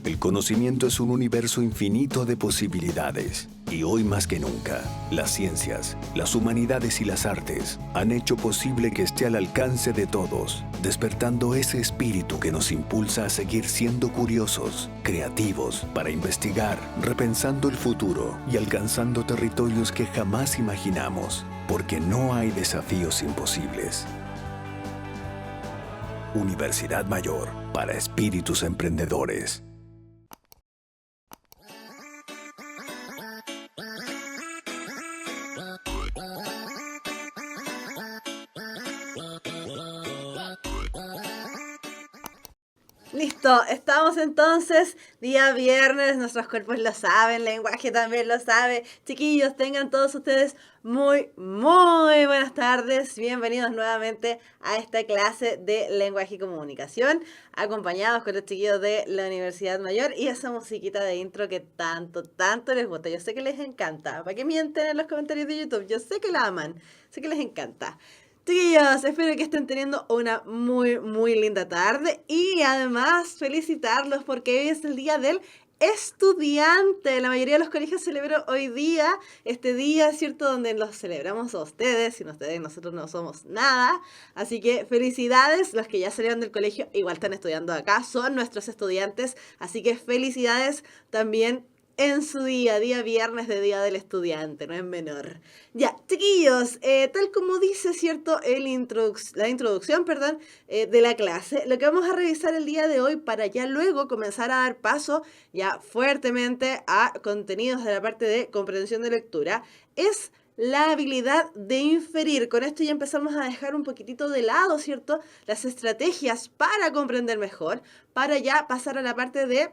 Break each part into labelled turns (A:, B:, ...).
A: El conocimiento es un universo infinito de posibilidades. Y hoy más que nunca, las ciencias, las humanidades y las artes han hecho posible que esté al alcance de todos, despertando ese espíritu que nos impulsa a seguir siendo curiosos, creativos, para investigar, repensando el futuro y alcanzando territorios que jamás imaginamos, porque no hay desafíos imposibles. Universidad Mayor, para espíritus emprendedores.
B: Listo, estamos entonces, día viernes, nuestros cuerpos lo saben, el lenguaje también lo sabe. Chiquillos, tengan todos ustedes muy buenas tardes. Bienvenidos nuevamente a esta clase de lenguaje y comunicación, acompañados con los chiquillos de la Universidad Mayor y esa musiquita de intro que tanto les gusta. Yo sé que les encanta. ¿Para qué mienten en los comentarios de YouTube? Yo sé que la aman, sé que les encanta. Chiquillos, espero que estén teniendo una muy linda tarde y además felicitarlos porque hoy es el día del estudiante. La mayoría de los colegios celebran hoy día, este día, ¿cierto? Donde los celebramos a ustedes, sin ustedes nosotros no somos nada. Así que felicidades, los que ya salieron del colegio igual están estudiando acá, son nuestros estudiantes, así que felicidades también en su día viernes de Día del Estudiante, no es menor. Ya, chiquillos, tal como dice, ¿cierto? La introducción, perdón, de la clase, lo que vamos a revisar el día de hoy para ya luego comenzar a dar paso ya fuertemente a contenidos de la parte de comprensión de lectura, es la habilidad de inferir. Con esto ya empezamos a dejar un poquitito de lado, ¿cierto? Las estrategias para comprender mejor, para ya pasar a la parte de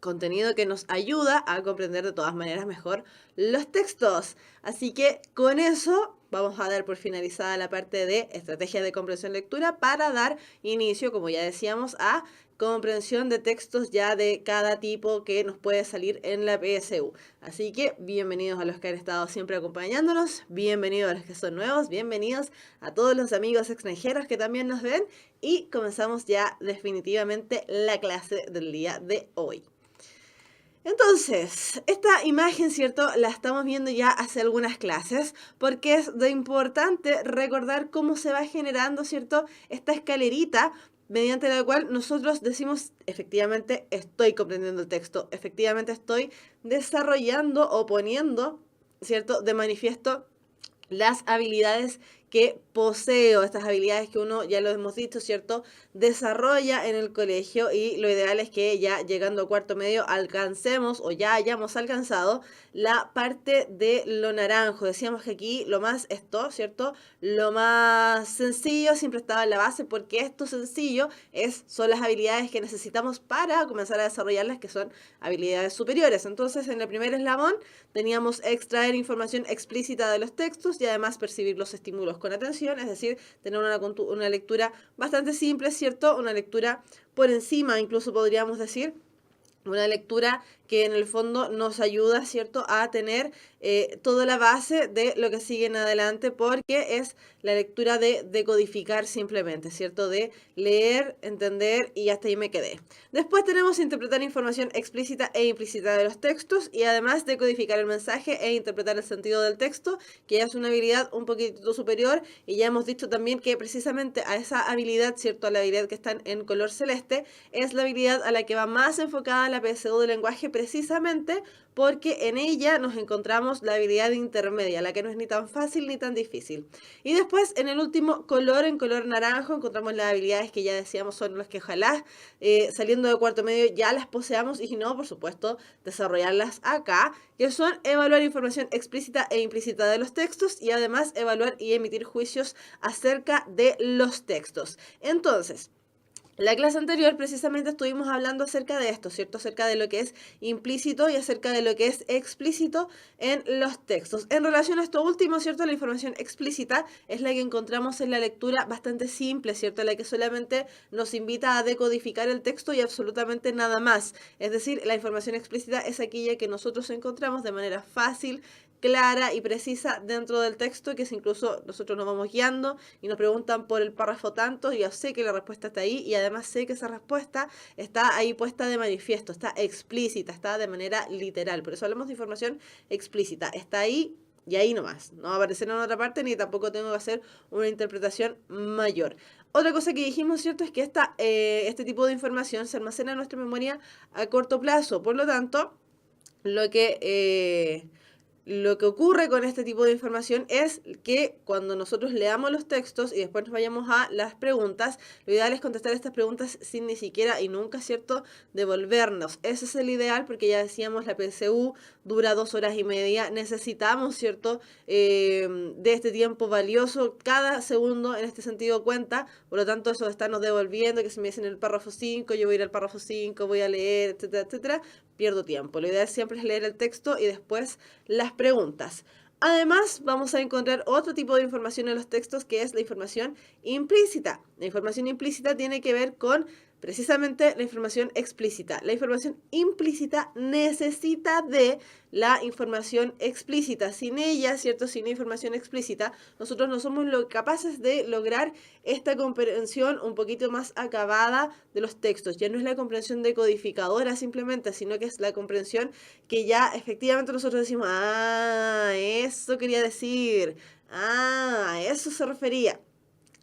B: contenido que nos ayuda a comprender de todas maneras mejor los textos. Así que con eso vamos a dar por finalizada la parte de estrategia de comprensión lectura para dar inicio, como ya decíamos, a comprensión de textos ya de cada tipo que nos puede salir en la PSU. Así que bienvenidos a los que han estado siempre acompañándonos, bienvenidos a los que son nuevos, bienvenidos a todos los amigos extranjeros que también nos ven y comenzamos ya definitivamente la clase del día de hoy. Entonces, esta imagen, ¿cierto? La estamos viendo ya hace algunas clases porque es de importante recordar cómo se va generando, ¿cierto? Esta escalerita mediante la cual nosotros decimos, efectivamente, estoy comprendiendo el texto, efectivamente estoy desarrollando o poniendo, ¿cierto? De manifiesto las habilidades que poseo, estas habilidades que uno, ya lo hemos dicho, ¿cierto?, desarrolla en el colegio y lo ideal es que ya llegando a cuarto medio alcancemos o ya hayamos alcanzado la parte de lo naranjo. Decíamos que aquí lo más esto, ¿cierto?, lo más sencillo siempre estaba en la base porque esto sencillo son las habilidades que necesitamos para comenzar a desarrollarlas, que son habilidades superiores. Entonces, en el primer eslabón teníamos extraer información explícita de los textos y además percibir los estímulos con atención, es decir, tener una lectura bastante simple, ¿cierto? Una lectura por encima, incluso podríamos decir, una lectura que en el fondo nos ayuda, ¿cierto?, a tener toda la base de lo que sigue en adelante, porque es la lectura de decodificar simplemente, ¿cierto?, de leer, entender y hasta ahí me quedé. Después tenemos interpretar información explícita e implícita de los textos y además decodificar el mensaje e interpretar el sentido del texto, que ya es una habilidad un poquito superior y ya hemos dicho también que precisamente a esa habilidad, ¿cierto?, a la habilidad que está en color celeste, es la habilidad a la que va más enfocada la PSU de lenguaje precisamente porque en ella nos encontramos la habilidad intermedia, la que no es ni tan fácil ni tan difícil. Y después, en el último color, en color naranjo, encontramos las habilidades que ya decíamos son las que ojalá saliendo de cuarto medio ya las poseamos y si no, por supuesto, desarrollarlas acá, que son evaluar información explícita e implícita de los textos y además evaluar y emitir juicios acerca de los textos. Entonces, la clase anterior precisamente estuvimos hablando acerca de esto, ¿cierto? Acerca de lo que es implícito y acerca de lo que es explícito en los textos. En relación a esto último, ¿cierto? La información explícita es la que encontramos en la lectura bastante simple, ¿cierto? La que solamente nos invita a decodificar el texto y absolutamente nada más. Es decir, la información explícita es aquella que nosotros encontramos de manera fácil, clara y precisa dentro del texto, que si incluso nosotros nos vamos guiando y nos preguntan por el párrafo tanto, yo sé que la respuesta está ahí y además sé que esa respuesta está ahí puesta de manifiesto, está explícita, está de manera literal. Por eso hablamos de información explícita. Está ahí y ahí nomás. No va a aparecer en otra parte ni tampoco tengo que hacer una interpretación mayor. Otra cosa que dijimos, ¿cierto? Es que este tipo de información se almacena en nuestra memoria a corto plazo. Por lo tanto, lo que ocurre con este tipo de información es que cuando nosotros leamos los textos y después nos vayamos a las preguntas, lo ideal es contestar estas preguntas sin ni siquiera y nunca, ¿cierto?, devolvernos. Ese es el ideal porque ya decíamos, la PSU dura 2 horas y media. Necesitamos, ¿cierto?, de este tiempo valioso. Cada segundo en este sentido cuenta. Por lo tanto, eso de estarnos devolviendo, que si me dicen el párrafo 5, yo voy a ir al párrafo 5, voy a leer, etcétera, etcétera, pierdo tiempo. Lo ideal siempre es leer el texto y después las preguntas. Además, vamos a encontrar otro tipo de información en los textos, que es la información implícita. La información implícita tiene que ver con precisamente la información explícita. La información implícita necesita de la información explícita. Sin ella, ¿cierto? Sin la información explícita, nosotros no somos capaces de lograr esta comprensión un poquito más acabada de los textos. Ya no es la comprensión decodificadora simplemente, sino que es la comprensión que ya efectivamente nosotros decimos, ah, eso quería decir, ah, a eso se refería.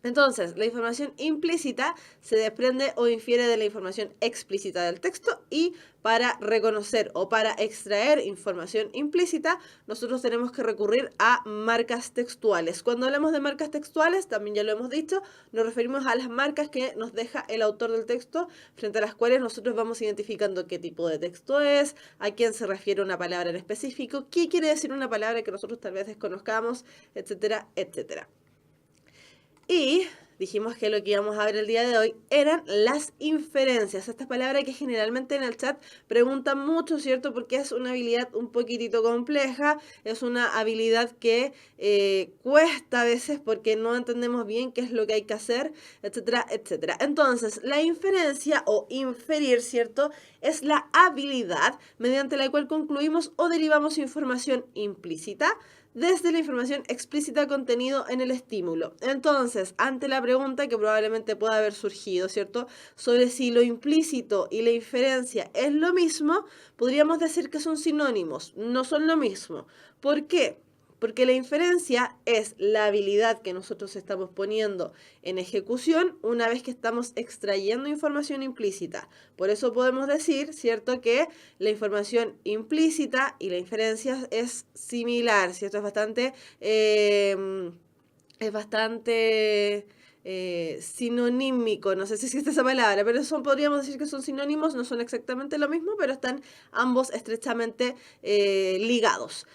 B: Entonces, la información implícita se desprende o infiere de la información explícita del texto, y para reconocer o para extraer información implícita, nosotros tenemos que recurrir a marcas textuales. Cuando hablamos de marcas textuales, también ya lo hemos dicho, nos referimos a las marcas que nos deja el autor del texto, frente a las cuales nosotros vamos identificando qué tipo de texto es, a quién se refiere una palabra en específico, qué quiere decir una palabra que nosotros tal vez desconozcamos, etcétera, etcétera. Y dijimos que lo que íbamos a ver el día de hoy eran las inferencias. Esta palabra que generalmente en el chat preguntan mucho, ¿cierto? Porque es una habilidad un poquitito compleja, es una habilidad que cuesta a veces porque no entendemos bien qué es lo que hay que hacer, etcétera, etcétera. Entonces, la inferencia o inferir, ¿cierto?, es la habilidad mediante la cual concluimos o derivamos información implícita desde la información explícita contenido en el estímulo. Entonces, ante la pregunta que probablemente pueda haber surgido, ¿cierto?, sobre si lo implícito y la inferencia es lo mismo, podríamos decir que son sinónimos. No son lo mismo. ¿Por qué? Porque la inferencia es la habilidad que nosotros estamos poniendo en ejecución una vez que estamos extrayendo información implícita. Por eso podemos decir, ¿cierto?, que la información implícita y la inferencia es similar, ¿cierto? Es bastante sinonímico, no sé si existe esa palabra, pero podríamos decir que son sinónimos, no son exactamente lo mismo, pero están ambos estrechamente ligados.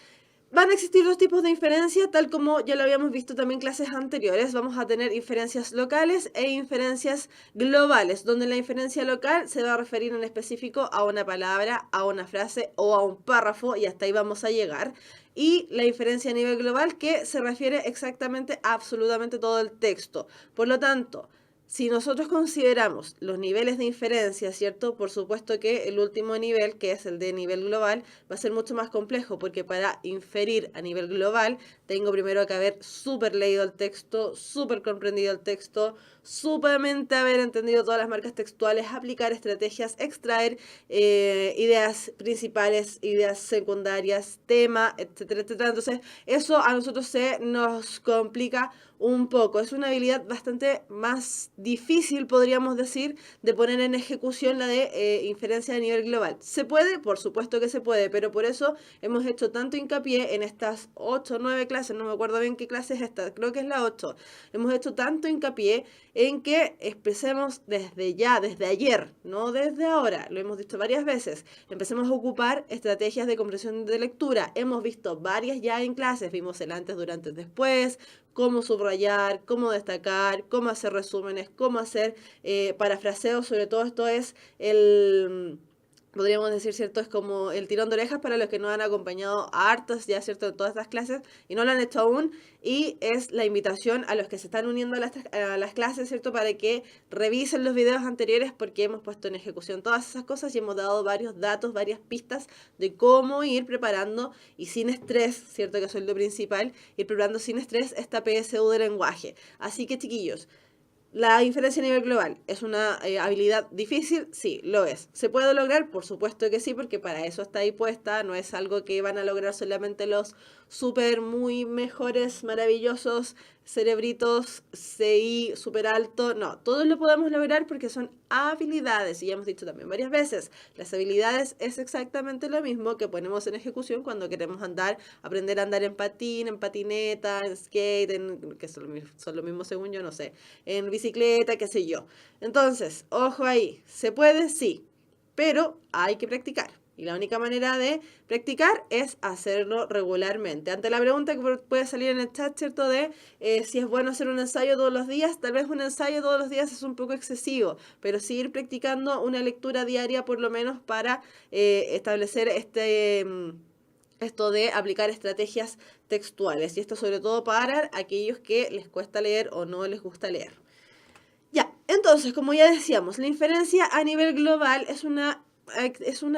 B: Van a existir dos tipos de inferencia, tal como ya lo habíamos visto también en clases anteriores. Vamos a tener inferencias locales e inferencias globales, donde la inferencia local se va a referir en específico a una palabra, a una frase o a un párrafo, y hasta ahí vamos a llegar. Y la inferencia a nivel global, que se refiere exactamente a absolutamente todo el texto. Por lo tanto, si nosotros consideramos los niveles de inferencia, ¿cierto? Por supuesto que el último nivel, que es el de nivel global, va a ser mucho más complejo, porque para inferir a nivel global tengo primero que haber súper leído el texto, súper comprendido el texto, súpermente haber entendido todas las marcas textuales, aplicar estrategias, extraer ideas principales, ideas secundarias, tema, etcétera, etcétera. Entonces, eso a nosotros se nos complica un poco. Es una habilidad bastante más difícil, podríamos decir, de poner en ejecución la de inferencia a nivel global. ¿Se puede? Por supuesto que se puede, pero por eso hemos hecho tanto hincapié en estas 8 o 9 clases, no me acuerdo bien qué clase es esta, creo que es la 8. Hemos hecho tanto hincapié en que empecemos desde ya, desde ayer, no desde ahora, lo hemos visto varias veces. Empecemos a ocupar estrategias de comprensión de lectura. Hemos visto varias ya en clases, vimos el antes, durante, después, cómo subrayar, cómo destacar, cómo hacer resúmenes, cómo hacer parafraseos. Sobre todo esto es podríamos decir, ¿cierto? Es como el tirón de orejas para los que nos han acompañado a hartos ya, ¿cierto? De todas estas clases y no lo han hecho aún. Y es la invitación a los que se están uniendo a las clases, ¿cierto? Para que revisen los videos anteriores porque hemos puesto en ejecución todas esas cosas y hemos dado varios datos, varias pistas de cómo ir preparando y sin estrés, ¿cierto? Que eso es lo principal, ir preparando sin estrés esta PSU de lenguaje. Así que, chiquillos, la inferencia a nivel global es una habilidad difícil, sí, lo es. ¿Se puede lograr? Por supuesto que sí, porque para eso está ahí puesta, no es algo que van a lograr solamente los súper, muy mejores, maravillosos cerebritos, CI súper alto, no, todos lo podemos lograr porque son habilidades, y ya hemos dicho también varias veces, las habilidades es exactamente lo mismo que ponemos en ejecución cuando queremos aprender a andar en patín, en patineta, en skate, que son lo mismo según yo, no sé, en bicicleta, qué sé yo. Entonces, ojo ahí, ¿se puede? Sí, pero hay que practicar. Y la única manera de practicar es hacerlo regularmente. Ante la pregunta que puede salir en el chat, ¿cierto? De si es bueno hacer un ensayo todos los días, tal vez un ensayo todos los días es un poco excesivo, pero sí ir practicando una lectura diaria por lo menos para establecer esto de aplicar estrategias textuales. Y esto sobre todo para aquellos que les cuesta leer o no les gusta leer. Ya, entonces, como ya decíamos, la inferencia a nivel global es una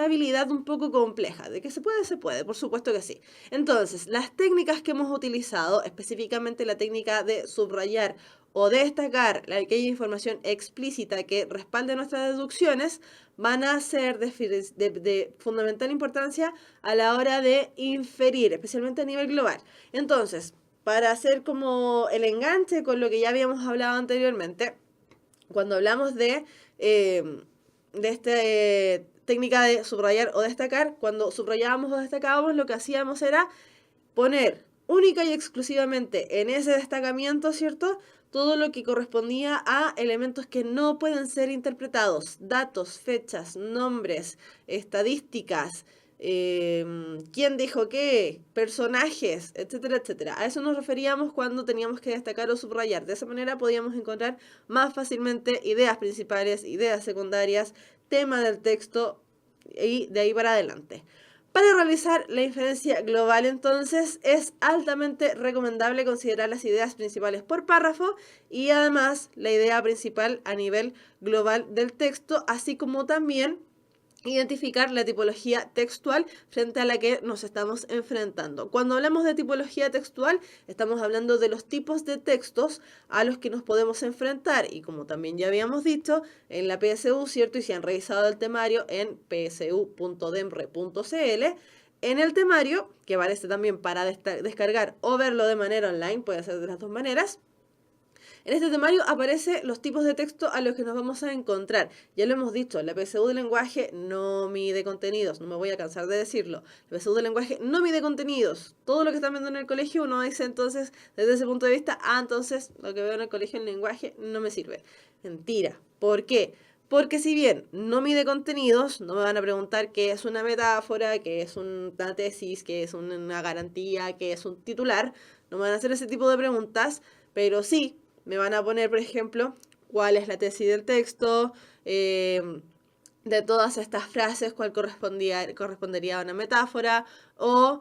B: habilidad un poco compleja. ¿De que se puede, por supuesto que sí. Entonces, las técnicas que hemos utilizado, específicamente la técnica de subrayar o destacar aquella información explícita que respalde nuestras deducciones, van a ser de fundamental importancia a la hora de inferir, especialmente a nivel global. Entonces, para hacer como el enganche con lo que ya habíamos hablado anteriormente, cuando hablamos de esta técnica de subrayar o destacar, cuando subrayábamos o destacábamos, lo que hacíamos era poner única y exclusivamente en ese destacamiento, ¿cierto? Todo lo que correspondía a elementos que no pueden ser interpretados, datos, fechas, nombres, estadísticas, quién dijo qué, personajes, etcétera, etcétera. A eso nos referíamos cuando teníamos que destacar o subrayar. De esa manera podíamos encontrar más fácilmente ideas principales, ideas secundarias, tema del texto y de ahí para adelante. Para realizar la inferencia global, entonces, es altamente recomendable considerar las ideas principales por párrafo y además la idea principal a nivel global del texto, así como también identificar la tipología textual frente a la que nos estamos enfrentando. Cuando hablamos de tipología textual, estamos hablando de los tipos de textos a los que nos podemos enfrentar y como también ya habíamos dicho en la PSU, ¿cierto? Y si han revisado el temario en psu.demre.cl, en el temario, que aparece también para descargar o verlo de manera online, puede ser de las dos maneras, en este temario aparecen los tipos de texto a los que nos vamos a encontrar. Ya lo hemos dicho, la PSU de lenguaje no mide contenidos, no me voy a cansar de decirlo. La PSU de lenguaje no mide contenidos. Todo lo que están viendo en el colegio uno dice entonces, desde ese punto de vista, entonces lo que veo en el colegio en lenguaje no me sirve. Mentira. ¿Por qué? Porque si bien no mide contenidos, no me van a preguntar qué es una metáfora, qué es una tesis, qué es una garantía, qué es un titular. No me van a hacer ese tipo de preguntas, pero sí me van a poner, por ejemplo, cuál es la tesis del texto, de todas estas frases, cuál correspondería a una metáfora, o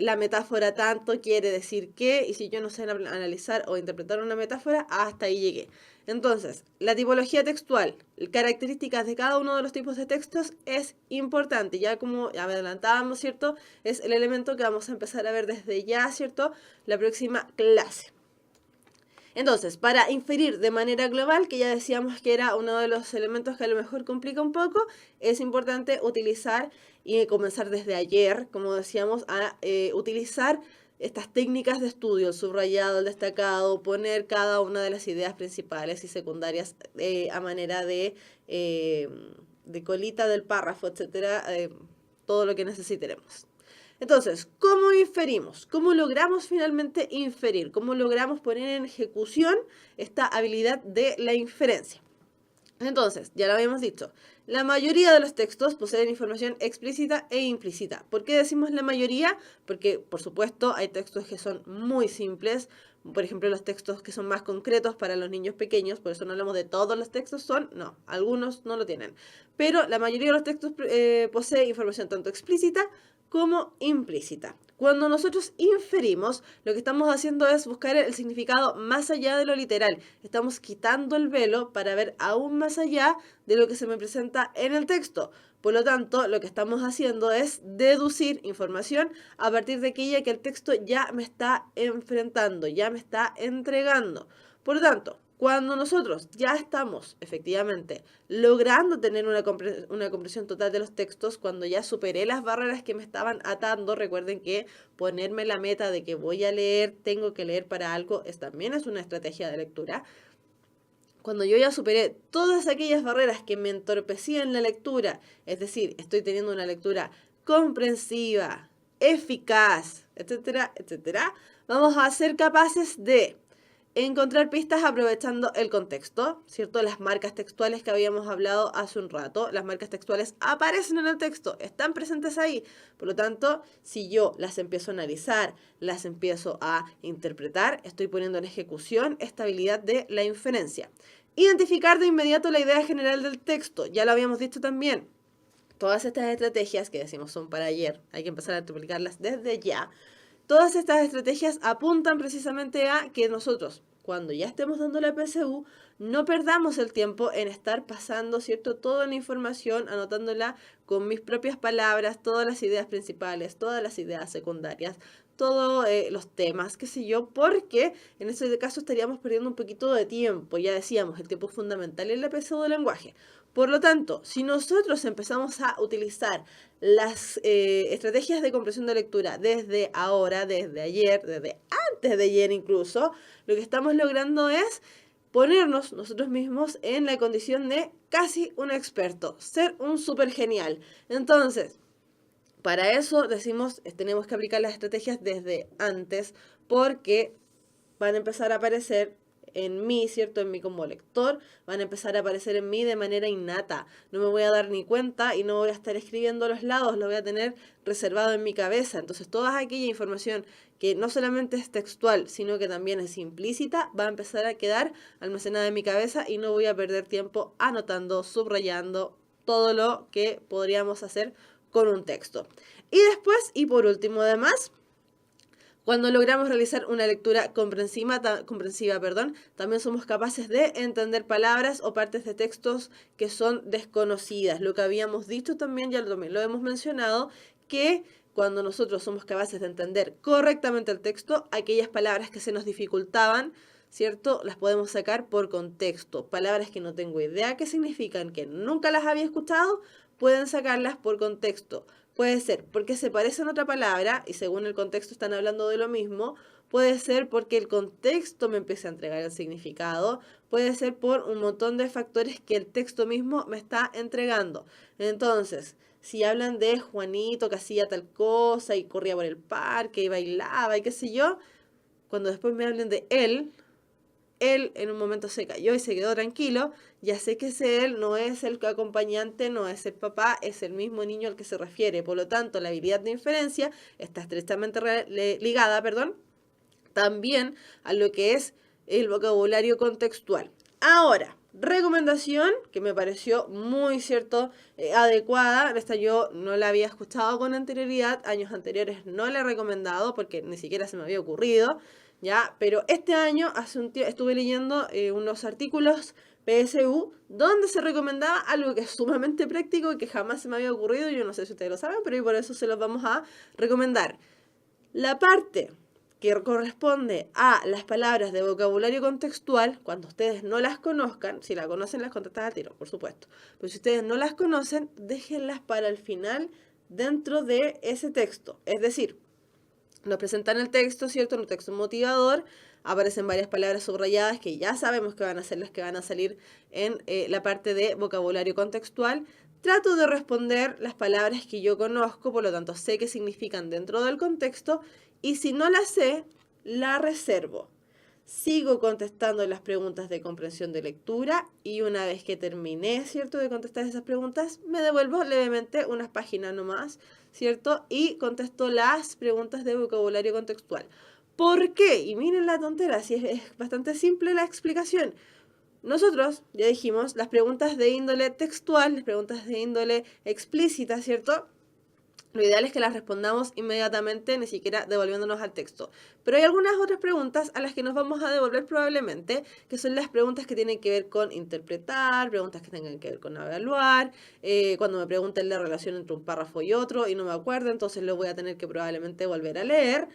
B: la metáfora tanto quiere decir qué, y si yo no sé analizar o interpretar una metáfora, hasta ahí llegué. Entonces, la tipología textual, características de cada uno de los tipos de textos es importante. Ya como ya adelantábamos, ¿cierto? Es el elemento que vamos a empezar a ver desde ya, ¿cierto? La próxima clase. Entonces, para inferir de manera global, que ya decíamos que era uno de los elementos que a lo mejor complica un poco, es importante utilizar y comenzar desde ayer, como decíamos, a utilizar estas técnicas de estudio, el subrayado, el destacado, poner cada una de las ideas principales y secundarias a manera de colita del párrafo, etcétera, todo lo que necesitemos. Entonces, ¿cómo inferimos? ¿Cómo logramos finalmente inferir? ¿Cómo logramos poner en ejecución esta habilidad de la inferencia? Entonces, ya lo habíamos dicho, la mayoría de los textos poseen información explícita e implícita. ¿Por qué decimos la mayoría? Porque, por supuesto, hay textos que son muy simples, por ejemplo, los textos que son más concretos para los niños pequeños, por eso no hablamos de todos los textos, no, algunos no lo tienen. Pero la mayoría de los textos posee información tanto explícita como implícita. Cuando nosotros inferimos, lo que estamos haciendo es buscar el significado más allá de lo literal. Estamos quitando el velo para ver aún más allá de lo que se me presenta en el texto. Por lo tanto, lo que estamos haciendo es deducir información a partir de aquella que el texto ya me está enfrentando, ya me está entregando. Por lo tanto, cuando nosotros ya estamos efectivamente logrando tener una comprensión total de los textos, cuando ya superé las barreras que me estaban atando, recuerden que ponerme la meta de que voy a leer, tengo que leer para algo, también es una estrategia de lectura. Cuando yo ya superé todas aquellas barreras que me entorpecían la lectura, es decir, estoy teniendo una lectura comprensiva, eficaz, etcétera, etcétera, vamos a ser capaces de encontrar pistas aprovechando el contexto, ¿cierto? Las marcas textuales que habíamos hablado hace un rato, las marcas textuales aparecen en el texto, están presentes ahí. Por lo tanto, si yo las empiezo a analizar, las empiezo a interpretar, estoy poniendo en ejecución esta habilidad de la inferencia. Identificar de inmediato la idea general del texto, ya lo habíamos dicho también. Todas estas estrategias que decimos son para ayer, hay que empezar a aplicarlas desde ya. Todas estas estrategias apuntan precisamente a que nosotros, cuando ya estemos dando la PSU, no perdamos el tiempo en estar pasando, ¿cierto?, toda la información, anotándola con mis propias palabras, todas las ideas principales, todas las ideas secundarias, todos los temas, qué sé yo, porque en ese caso estaríamos perdiendo un poquito de tiempo. Ya decíamos, el tiempo es fundamental en la PSU del lenguaje. Por lo tanto, si nosotros empezamos a utilizar las estrategias de comprensión de lectura desde ahora, desde ayer, desde antes de ayer incluso, lo que estamos logrando es ponernos nosotros mismos en la condición de casi un experto, ser un súper genial. Entonces, para eso decimos, tenemos que aplicar las estrategias desde antes, porque van a empezar a aparecer en mí, ¿cierto? En mí como lector, van a empezar a aparecer en mí de manera innata. No me voy a dar ni cuenta y no voy a estar escribiendo a los lados, lo voy a tener reservado en mi cabeza. Entonces, toda aquella información que no solamente es textual, sino que también es implícita, va a empezar a quedar almacenada en mi cabeza y no voy a perder tiempo anotando, subrayando todo lo que podríamos hacer con un texto. Y después, y por último además, cuando logramos realizar una lectura comprensiva, también somos capaces de entender palabras o partes de textos que son desconocidas. Lo que habíamos dicho también, ya lo hemos mencionado, que cuando nosotros somos capaces de entender correctamente el texto, aquellas palabras que se nos dificultaban, ¿cierto?, las podemos sacar por contexto. Palabras que no tengo idea qué significan, que nunca las había escuchado, pueden sacarlas por contexto. Puede ser porque se parecen a otra palabra y según el contexto están hablando de lo mismo. Puede ser porque el contexto me empieza a entregar el significado. Puede ser por un montón de factores que el texto mismo me está entregando. Entonces, si hablan de Juanito que hacía tal cosa y corría por el parque y bailaba y qué sé yo, cuando después me hablen de él en un momento se cayó y se quedó tranquilo, ya sé que ese él no es el acompañante, no es el papá, es el mismo niño al que se refiere. Por lo tanto, la habilidad de inferencia está estrechamente ligada, también a lo que es el vocabulario contextual. Ahora, recomendación que me pareció muy adecuada. Esta yo no la había escuchado con anterioridad, años anteriores no la he recomendado porque ni siquiera se me había ocurrido. ¿Ya? Pero este año, hace un tiempo, estuve leyendo unos artículos PSU donde se recomendaba algo que es sumamente práctico y que jamás se me había ocurrido. Yo no sé si ustedes lo saben, pero por eso se los vamos a recomendar. La parte que corresponde a las palabras de vocabulario contextual, cuando ustedes no las conozcan, si la conocen las contestan al tiro, por supuesto. Pero si ustedes no las conocen, déjenlas para el final dentro de ese texto. Es decir, nos presentan el texto, ¿cierto? En un texto motivador, aparecen varias palabras subrayadas que ya sabemos que van a ser las que van a salir en la parte de vocabulario contextual. Trato de responder las palabras que yo conozco, por lo tanto sé qué significan dentro del contexto, y si no las sé, la reservo. Sigo contestando las preguntas de comprensión de lectura y una vez que terminé, ¿cierto?, de contestar esas preguntas, me devuelvo levemente unas páginas nomás, ¿cierto? Y contesto las preguntas de vocabulario contextual. ¿Por qué? Y miren la tontera, si es bastante simple la explicación. Nosotros, ya dijimos, las preguntas de índole textual, las preguntas de índole explícita, ¿cierto? Lo ideal es que las respondamos inmediatamente, ni siquiera devolviéndonos al texto. Pero hay algunas otras preguntas a las que nos vamos a devolver probablemente, que son las preguntas que tienen que ver con interpretar, preguntas que tengan que ver con evaluar, cuando me pregunten la relación entre un párrafo y otro y no me acuerdo, entonces lo voy a tener que probablemente volver a leer.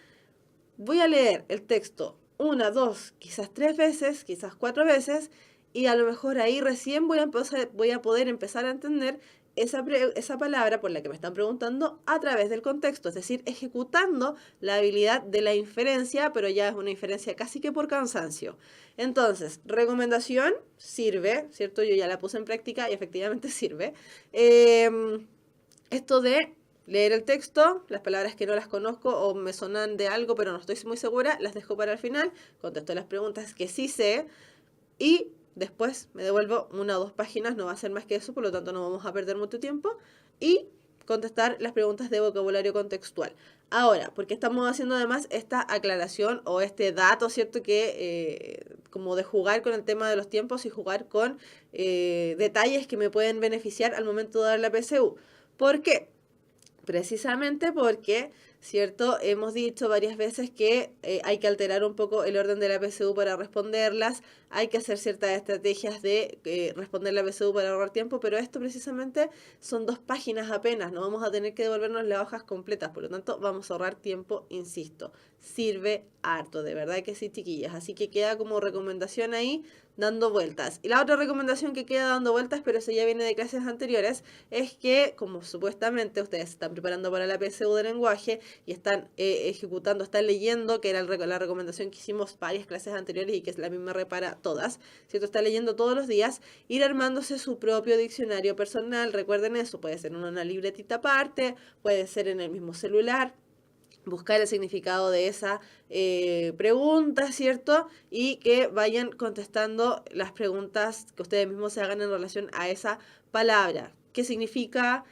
B: Voy a leer el texto una, dos, quizás 3 veces, quizás 4 veces, y a lo mejor ahí recién voy a poder empezar a entender esa palabra por la que me están preguntando a través del contexto, es decir, ejecutando la habilidad de la inferencia, pero ya es una inferencia casi que por cansancio. Entonces, recomendación, sirve, ¿cierto? Yo ya la puse en práctica y efectivamente sirve. Esto de leer el texto, las palabras que no las conozco o me sonan de algo pero no estoy muy segura, las dejo para el final, contesto las preguntas que sí sé y después me devuelvo 1 o 2 páginas, no va a ser más que eso, por lo tanto no vamos a perder mucho tiempo, y contestar las preguntas de vocabulario contextual. Ahora, porque estamos haciendo además esta aclaración o este dato, ¿cierto? Que como de jugar con el tema de los tiempos y jugar con detalles que me pueden beneficiar al momento de dar la PSU. ¿Por qué? Precisamente porque, ¿cierto? Hemos dicho varias veces que hay que alterar un poco el orden de la PSU para responderlas, hay que hacer ciertas estrategias de responder la PSU para ahorrar tiempo, pero esto precisamente son 2 páginas apenas, no vamos a tener que devolvernos las hojas completas, por lo tanto vamos a ahorrar tiempo, insisto. Sirve harto, de verdad que sí, chiquillas, así que queda como recomendación ahí dando vueltas. Y la otra recomendación que queda dando vueltas, pero eso ya viene de clases anteriores, es que como supuestamente ustedes se están preparando para la PSU de lenguaje y están ejecutando, están leyendo, que era la recomendación que hicimos varias clases anteriores y que es la misma para todas, ¿cierto? Está leyendo todos los días, ir armándose su propio diccionario personal, recuerden eso, puede ser en una libretita aparte, puede ser en el mismo celular, buscar el significado de esa pregunta, ¿cierto? Y que vayan contestando las preguntas que ustedes mismos se hagan en relación a esa palabra. ¿Qué significa?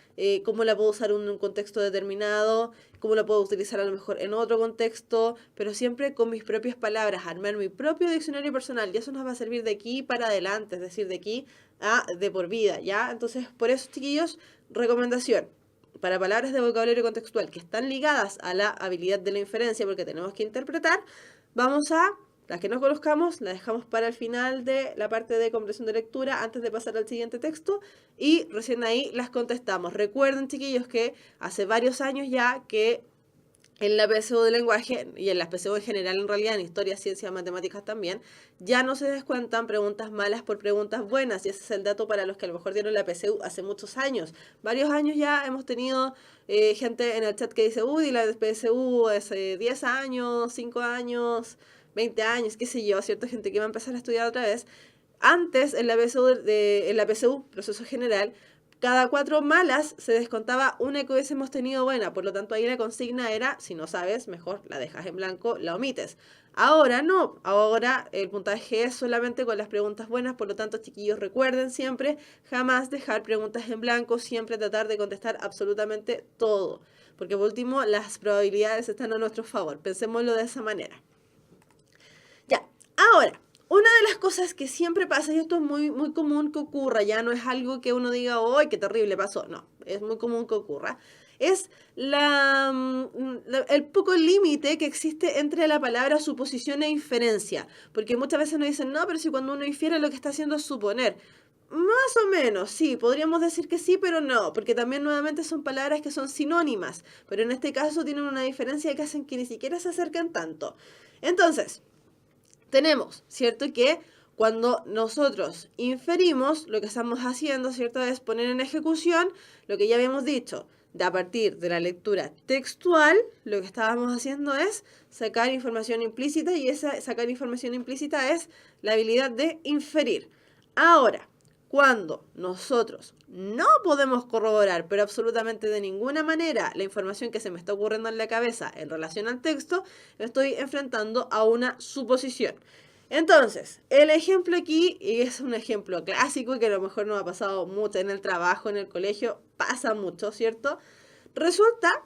B: ¿Cómo la puedo usar en un contexto determinado? ¿Cómo la puedo utilizar a lo mejor en otro contexto? Pero siempre con mis propias palabras, armar mi propio diccionario personal. Y eso nos va a servir de aquí para adelante, es decir, de aquí a de por vida, ¿ya? Entonces, por eso, chiquillos, recomendación. Para palabras de vocabulario contextual que están ligadas a la habilidad de la inferencia, porque tenemos que interpretar, vamos a, las que no conozcamos, las dejamos para el final de la parte de comprensión de lectura, antes de pasar al siguiente texto, y recién ahí las contestamos. Recuerden, chiquillos, que hace varios años ya que en la PSU de lenguaje y en las PSU en general, en realidad, en historia, ciencias, matemáticas también, ya no se descuentan preguntas malas por preguntas buenas. Y ese es el dato para los que a lo mejor dieron la PSU hace muchos años. Varios años ya hemos tenido gente en el chat que dice, uy, la PSU hace 10 años, 5 años, 20 años, qué sé yo, cierta gente que va a empezar a estudiar otra vez. Antes, en la PSU, proceso general, cada 4 malas se descontaba una que hubiésemos tenido buena, por lo tanto ahí la consigna era, si no sabes, mejor la dejas en blanco, la omites. Ahora no, ahora el puntaje es solamente con las preguntas buenas, por lo tanto, chiquillos, recuerden siempre jamás dejar preguntas en blanco, siempre tratar de contestar absolutamente todo, porque por último las probabilidades están a nuestro favor, pensémoslo de esa manera. Ya, ahora, una de las cosas que siempre pasa, y esto es muy, muy común que ocurra, ya no es algo que uno diga, ¡ay, qué terrible pasó! No, es muy común que ocurra. Es el poco límite que existe entre la palabra suposición e inferencia. Porque muchas veces nos dicen, no, pero si cuando uno infiere lo que está haciendo es suponer. Más o menos, sí, podríamos decir que sí, pero no, porque también nuevamente son palabras que son sinónimas, pero en este caso tienen una diferencia que hacen que ni siquiera se acercan tanto. Entonces, tenemos, ¿cierto? Que cuando nosotros inferimos, lo que estamos haciendo, ¿cierto? Es poner en ejecución lo que ya habíamos dicho. De a partir de la lectura textual, lo que estábamos haciendo es sacar información implícita y esa sacar información implícita es la habilidad de inferir. Ahora, cuando nosotros no podemos corroborar, pero absolutamente de ninguna manera, la información que se me está ocurriendo en la cabeza en relación al texto, me estoy enfrentando a una suposición. Entonces, el ejemplo aquí, y es un ejemplo clásico que a lo mejor nos ha pasado mucho en el trabajo, en el colegio, pasa mucho, ¿cierto? Resulta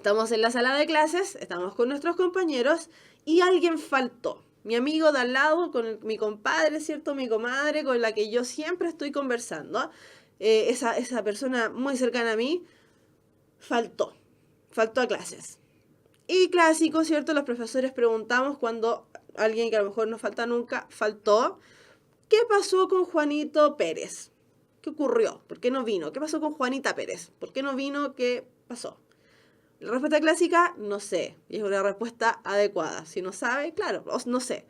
B: Estamos en la sala de clases, estamos con nuestros compañeros y alguien faltó. Mi amigo de al lado, mi compadre, ¿cierto? Mi comadre, con la que yo siempre estoy conversando. Esa persona muy cercana a mí faltó a clases. Y clásico, ¿cierto? Los profesores preguntamos cuando alguien que a lo mejor no falta nunca, faltó. ¿Qué pasó con Juanito Pérez? ¿Qué ocurrió? ¿Por qué no vino? ¿Qué pasó con Juanita Pérez? ¿Por qué no vino? ¿Qué pasó? La respuesta clásica, no sé. Y es una respuesta adecuada. Si no sabe, claro, no sé.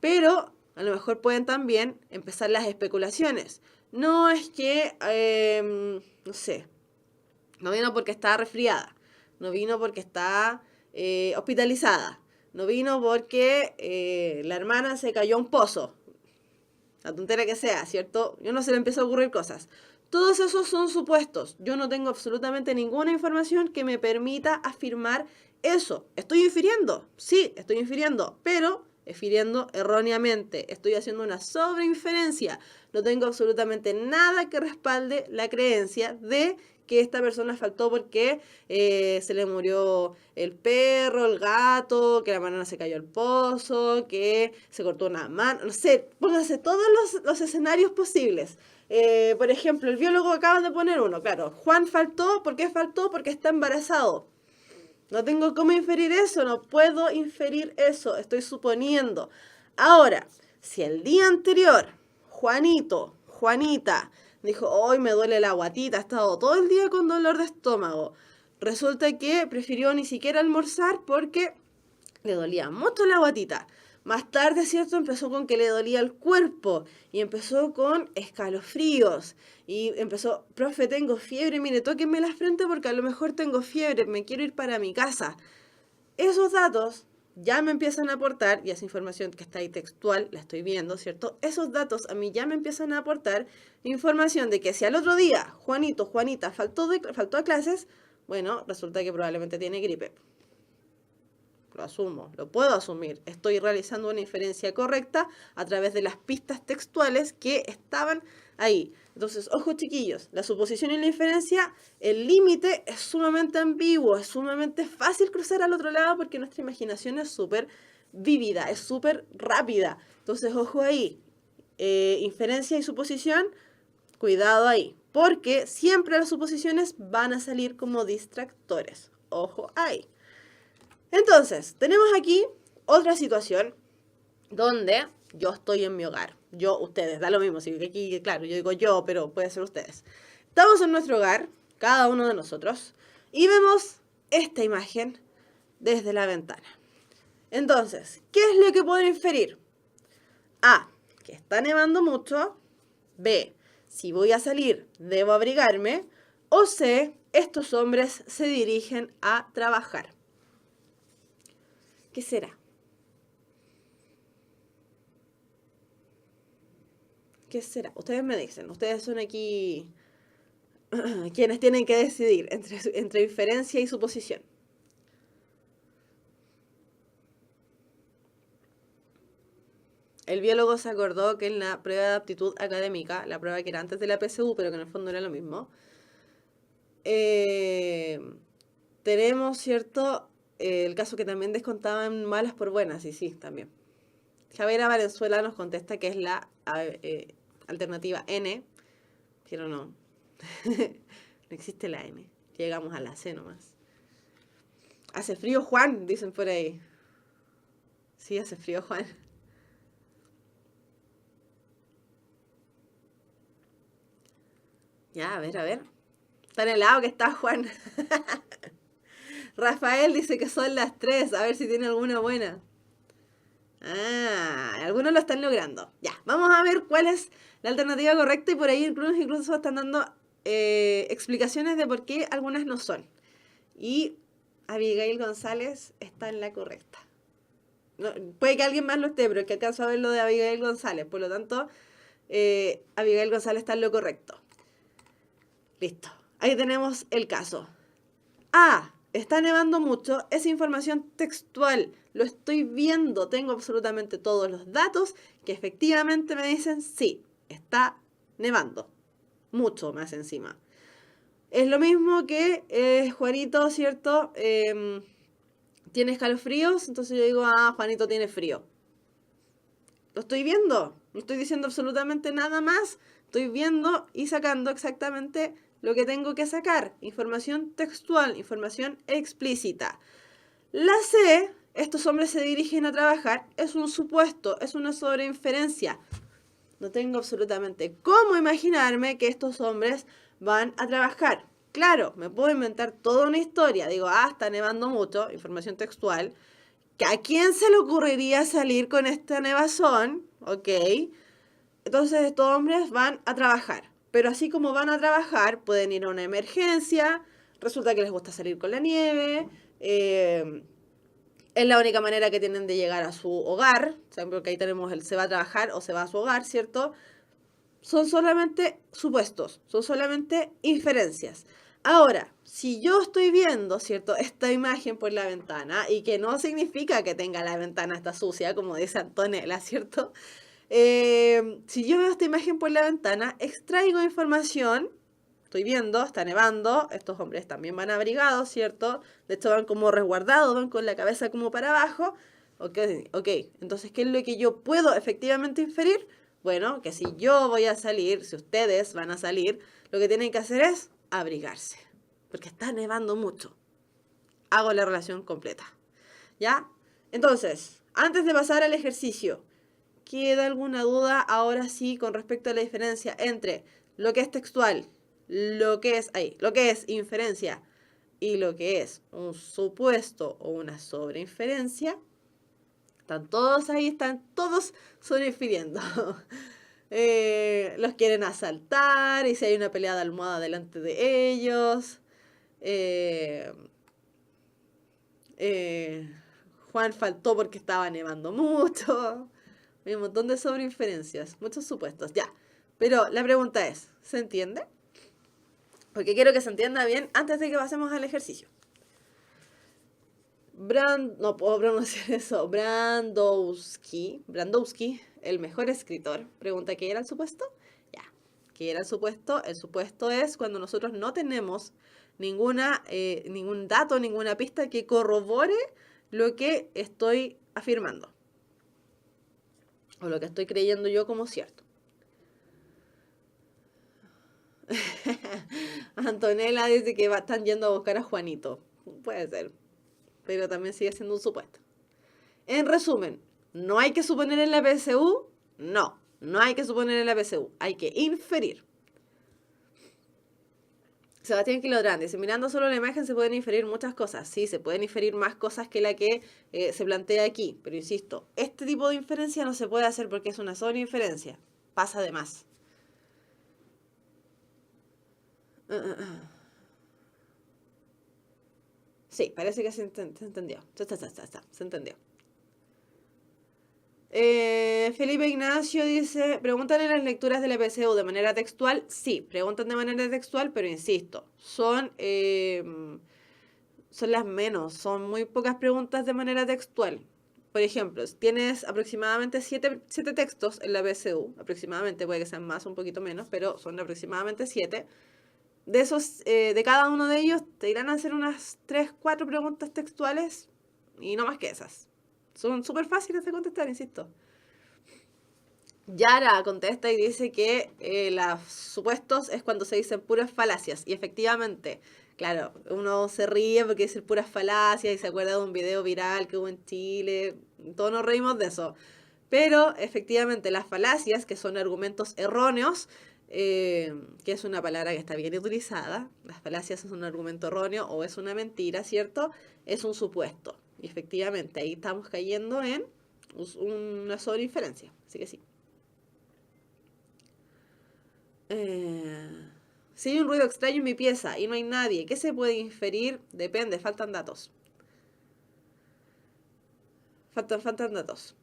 B: Pero a lo mejor pueden también empezar las especulaciones. No es que, no sé, no vino porque está resfriada. No vino porque está hospitalizada. No vino porque la hermana se cayó a un pozo. La tontera que sea, ¿cierto? Yo no se le empieza a ocurrir cosas. Todos esos son supuestos. Yo no tengo absolutamente ninguna información que me permita afirmar eso. ¿Estoy infiriendo? Sí, estoy infiriendo, pero infiriendo erróneamente. Estoy haciendo una sobreinferencia. No tengo absolutamente nada que respalde la creencia de que esta persona faltó porque se le murió el perro, el gato, que la banana se cayó al pozo, que se cortó una mano, no sé, pónganse todos los escenarios posibles. Por ejemplo, el biólogo acaba de poner uno, claro, Juan faltó, ¿por qué faltó? Porque está embarazado. No tengo cómo inferir eso, no puedo inferir eso, estoy suponiendo. Ahora, si el día anterior, Juanito, Juanita, dijo, hoy me duele la guatita, ha estado todo el día con dolor de estómago. Resulta que prefirió ni siquiera almorzar porque le dolía mucho la guatita. Más tarde, ¿cierto? Empezó con que le dolía el cuerpo y empezó con escalofríos. Y empezó, profe, tengo fiebre, mire, tóquenme la frente porque a lo mejor tengo fiebre, me quiero ir para mi casa. Esos datos ya me empiezan a aportar, y esa información que está ahí textual, la estoy viendo, ¿cierto? Esos datos a mí ya me empiezan a aportar información de que si al otro día Juanito, Juanita faltó a clases, bueno, resulta que probablemente tiene gripe. Lo asumo, lo puedo asumir. Estoy realizando una inferencia correcta a través de las pistas textuales que estaban ahí. Entonces, ojo chiquillos, la suposición y la inferencia, el límite es sumamente ambiguo, es sumamente fácil cruzar al otro lado porque nuestra imaginación es súper vívida, es súper rápida. Entonces, ojo ahí, inferencia y suposición, cuidado ahí, porque siempre las suposiciones van a salir como distractores. Ojo ahí. Entonces, tenemos aquí otra situación donde yo estoy en mi hogar. Yo, ustedes, da lo mismo. Si aquí, claro, yo digo yo, pero puede ser ustedes. Estamos en nuestro hogar, cada uno de nosotros, y vemos esta imagen desde la ventana. Entonces, ¿qué es lo que puedo inferir? A, que está nevando mucho. B, si voy a salir, debo abrigarme. O C, estos hombres se dirigen a trabajar. ¿Qué será? ¿Qué será? Ustedes me dicen, ustedes son aquí quienes tienen que decidir entre inferencia y suposición. El biólogo se acordó que en la prueba de aptitud académica, la prueba que era antes de la PSU, pero que en el fondo era lo mismo, tenemos, ¿cierto?, el caso que también descontaban malas por buenas, y sí, también. Javiera Valenzuela nos contesta que es la alternativa N, pero no. No existe la N. Llegamos a la C nomás. Hace frío, Juan, dicen por ahí. Sí, hace frío, Juan. Ya, a ver. Tan helado que está, Juan. Rafael dice que son las 3. A ver si tiene alguna buena. Ah, algunos lo están logrando. Ya, vamos a ver cuál es la alternativa correcta y por ahí incluso están dando explicaciones de por qué algunas no son. Y Abigail González está en la correcta. No, puede que alguien más lo esté, pero es que alcanzo a ver lo de Abigail González. Por lo tanto, Abigail González está en lo correcto. Listo. Ahí tenemos el caso. A, está nevando mucho, es información textual, lo estoy viendo, tengo absolutamente todos los datos que efectivamente me dicen sí, está nevando, mucho más encima. Es lo mismo que Juanito, ¿cierto? Tiene escalofríos, entonces yo digo, Juanito tiene frío. Lo estoy viendo, no estoy diciendo absolutamente nada más, estoy viendo y sacando exactamente lo que tengo que sacar. Información textual, información explícita. La C, estos hombres se dirigen a trabajar, es un supuesto, es una sobreinferencia. No tengo absolutamente cómo imaginarme que estos hombres van a trabajar. Claro, me puedo inventar toda una historia. Digo, está nevando mucho, información textual. ¿A quién se le ocurriría salir con esta nevazón? Ok. Entonces estos hombres van a trabajar. Pero así como van a trabajar, pueden ir a una emergencia. Resulta que les gusta salir con la nieve. Es la única manera que tienen de llegar a su hogar. Porque ahí tenemos el se va a trabajar o se va a su hogar, ¿cierto? Son solamente supuestos, son solamente inferencias. Ahora, si yo estoy viendo, ¿cierto?, esta imagen por la ventana, y que no significa que tenga la ventana está sucia, como dice Antonella, ¿cierto? Si yo veo esta imagen por la ventana, extraigo información, estoy viendo, está nevando, estos hombres también van abrigados, ¿cierto? De hecho van como resguardados, van con la cabeza como para abajo. Ok, entonces, ¿qué es lo que yo puedo efectivamente inferir? Bueno, que si yo voy a salir, si ustedes van a salir, lo que tienen que hacer es abrigarse, porque está nevando mucho. Hago la relación completa, ¿ya? Entonces, antes de pasar al ejercicio, ¿queda alguna duda ahora sí con respecto a la diferencia entre lo que es textual, lo que es inferencia y lo que es un supuesto o una sobreinferencia? Están todos ahí, están todos sobreinfiriendo. Los quieren asaltar y si hay una pelea de almohada delante de ellos. Eh, eh, Juan faltó porque estaba nevando mucho. Hay un montón de sobreinferencias, muchos supuestos, ya. Pero la pregunta es, ¿se entiende? Porque quiero que se entienda bien antes de que pasemos al ejercicio. No puedo pronunciar eso. Brandowski, el mejor escritor, pregunta ¿qué era el supuesto? Ya. ¿Qué era el supuesto? El supuesto es cuando nosotros no tenemos ningún dato, ninguna pista que corrobore lo que estoy afirmando. O lo que estoy creyendo yo como cierto. Antonella dice que están yendo a buscar a Juanito. Puede ser, pero también sigue siendo un supuesto. En resumen, ¿no hay que suponer en la PSU? No, no hay que suponer en la PSU. Hay que inferir. Sebastián Quilodrán dice, mirando solo la imagen se pueden inferir muchas cosas. Sí, se pueden inferir más cosas que la que se plantea aquí. Pero insisto, este tipo de inferencia no se puede hacer porque es una sobreinferencia. Pasa de más. Sí, parece que se entendió. Se entendió. Felipe Ignacio dice, ¿preguntan en las lecturas de la PSU de manera textual? Sí, preguntan de manera textual, pero insisto, son las menos, son muy pocas preguntas de manera textual. Por ejemplo, tienes aproximadamente 7 textos en la PSU, aproximadamente, puede que sean más o un poquito menos, pero son aproximadamente 7. De esos, de cada uno de ellos, te irán a hacer unas 3, 4 preguntas textuales y no más que esas. Son súper fáciles de contestar, insisto. Yara contesta y dice que los supuestos es cuando se dicen puras falacias. Y efectivamente, claro, uno se ríe porque dicen puras falacias y se acuerda de un video viral que hubo en Chile. Todos nos reímos de eso. Pero efectivamente las falacias, que son argumentos erróneos, que es una palabra que está bien utilizada, las falacias es un argumento erróneo o es una mentira, ¿cierto? Es un supuesto. Y efectivamente ahí estamos cayendo en una sobreinferencia. Así que sí. Si hay un ruido extraño en mi pieza y no hay nadie, ¿qué se puede inferir? Depende, faltan datos. Faltan datos.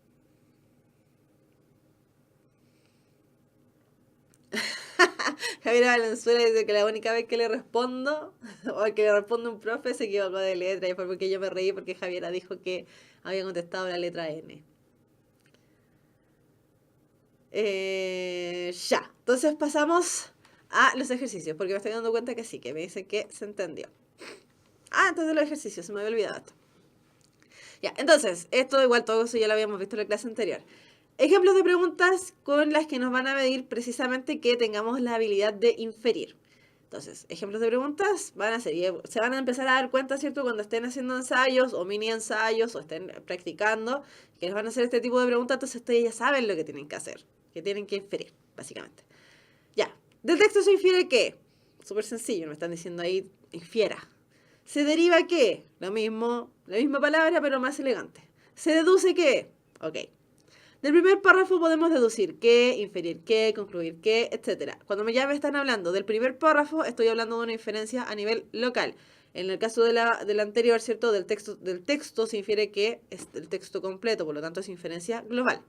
B: Javier Valenzuela dice que la única vez que le respondo, o que le responde un profe, se equivocó de letra. Y fue porque yo me reí porque Javiera dijo que había contestado la letra N. Ya, entonces pasamos a los ejercicios, porque me estoy dando cuenta que sí, que me dicen que se entendió. Entonces los ejercicios, se me había olvidado esto. Ya, entonces, esto igual todo eso ya lo habíamos visto en la clase anterior. Ejemplos de preguntas con las que nos van a medir precisamente que tengamos la habilidad de inferir. Entonces, ejemplos de preguntas van a ser, y se van a empezar a dar cuenta, ¿cierto? Cuando estén haciendo ensayos o mini ensayos o estén practicando, que les van a hacer este tipo de preguntas, entonces ustedes ya saben lo que tienen que hacer, que tienen que inferir, básicamente. Ya, del texto se infiere que, súper sencillo, me están diciendo ahí, infiera. ¿Se deriva qué? Lo mismo, la misma palabra, pero más elegante. ¿Se deduce qué? Ok. Del primer párrafo podemos deducir qué, inferir qué, concluir qué, etc. Cuando ya me están hablando del primer párrafo, estoy hablando de una inferencia a nivel local. En el caso del anterior, ¿cierto? Del texto se infiere que es el texto completo, por lo tanto es inferencia global.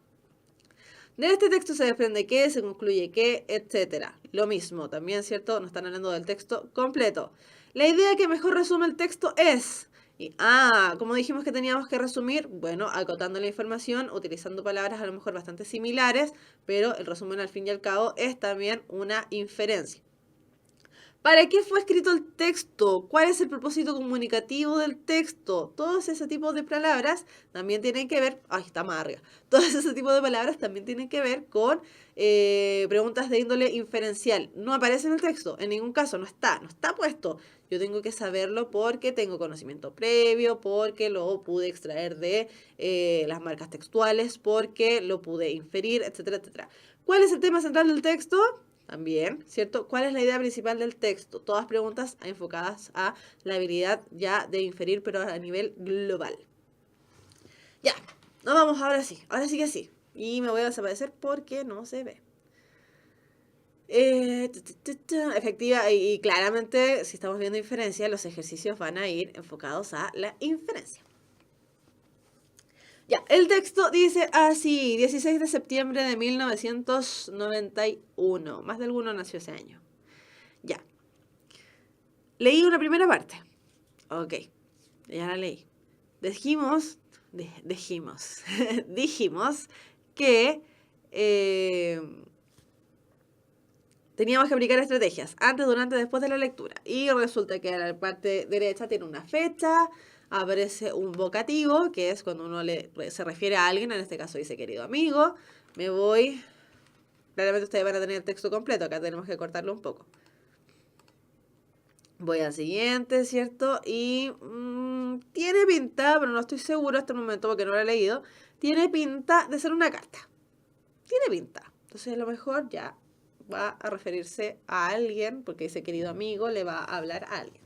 B: De este texto se desprende qué, se concluye qué, etc. Lo mismo, también, ¿cierto? Nos están hablando del texto completo. La idea que mejor resume el texto es... ¿cómo dijimos que teníamos que resumir? Bueno, acotando la información, utilizando palabras a lo mejor bastante similares, pero el resumen al fin y al cabo es también una inferencia. ¿Para qué fue escrito el texto? ¿Cuál es el propósito comunicativo del texto? Todos ese tipo de palabras también tienen que ver... ¡Ay, está amarga! Todos ese tipo de palabras también tienen que ver con preguntas de índole inferencial. No aparece en el texto, en ningún caso, no está puesto. Yo tengo que saberlo porque tengo conocimiento previo, porque lo pude extraer de las marcas textuales, porque lo pude inferir, etcétera, etcétera. ¿Cuál es el tema central del texto? También, ¿cierto? ¿Cuál es la idea principal del texto? Todas preguntas enfocadas a la habilidad ya de inferir, pero a nivel global. Ya, nos vamos ahora sí que sí. Y me voy a desaparecer porque no se ve. Efectiva y claramente, si estamos viendo inferencia, los ejercicios van a ir enfocados a la inferencia. Ya, el texto dice así, 16 de septiembre de 1991. Más de alguno nació ese año. Ya. Leí una primera parte. Ok, ya la leí. Dijimos que teníamos que aplicar estrategias antes, durante, después de la lectura. Y resulta que a la parte derecha tiene una fecha, aparece un vocativo, que es cuando uno se refiere a alguien, en este caso dice querido amigo. Me voy... Claramente ustedes van a tener el texto completo, acá tenemos que cortarlo un poco. Voy al siguiente, ¿cierto? Y tiene pinta, pero no estoy seguro hasta el momento porque no lo he leído, tiene pinta de ser una carta. Tiene pinta. Entonces a lo mejor ya va a referirse a alguien, porque dice querido amigo, le va a hablar a alguien.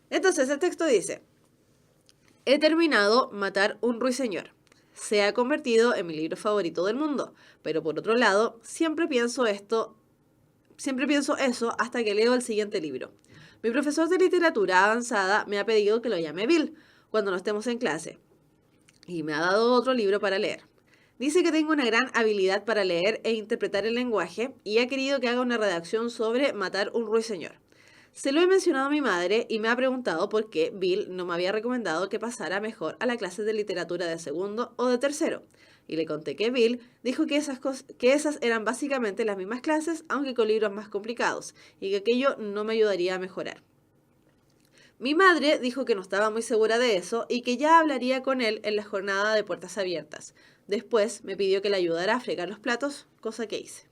B: Entonces el texto dice, he terminado Matar un ruiseñor. Se ha convertido en mi libro favorito del mundo, pero por otro lado, siempre pienso eso hasta que leo el siguiente libro. Mi profesor de literatura avanzada me ha pedido que lo llame Bill cuando no estemos en clase y me ha dado otro libro para leer. Dice que tengo una gran habilidad para leer e interpretar el lenguaje y ha querido que haga una redacción sobre Matar un ruiseñor. Se lo he mencionado a mi madre y me ha preguntado por qué Bill no me había recomendado que pasara mejor a la clase de literatura de segundo o de tercero. Y le conté que Bill dijo que esas eran básicamente las mismas clases, aunque con libros más complicados, y que aquello no me ayudaría a mejorar. Mi madre dijo que no estaba muy segura de eso y que ya hablaría con él en la jornada de puertas abiertas. Después me pidió que le ayudara a fregar los platos, cosa que hice.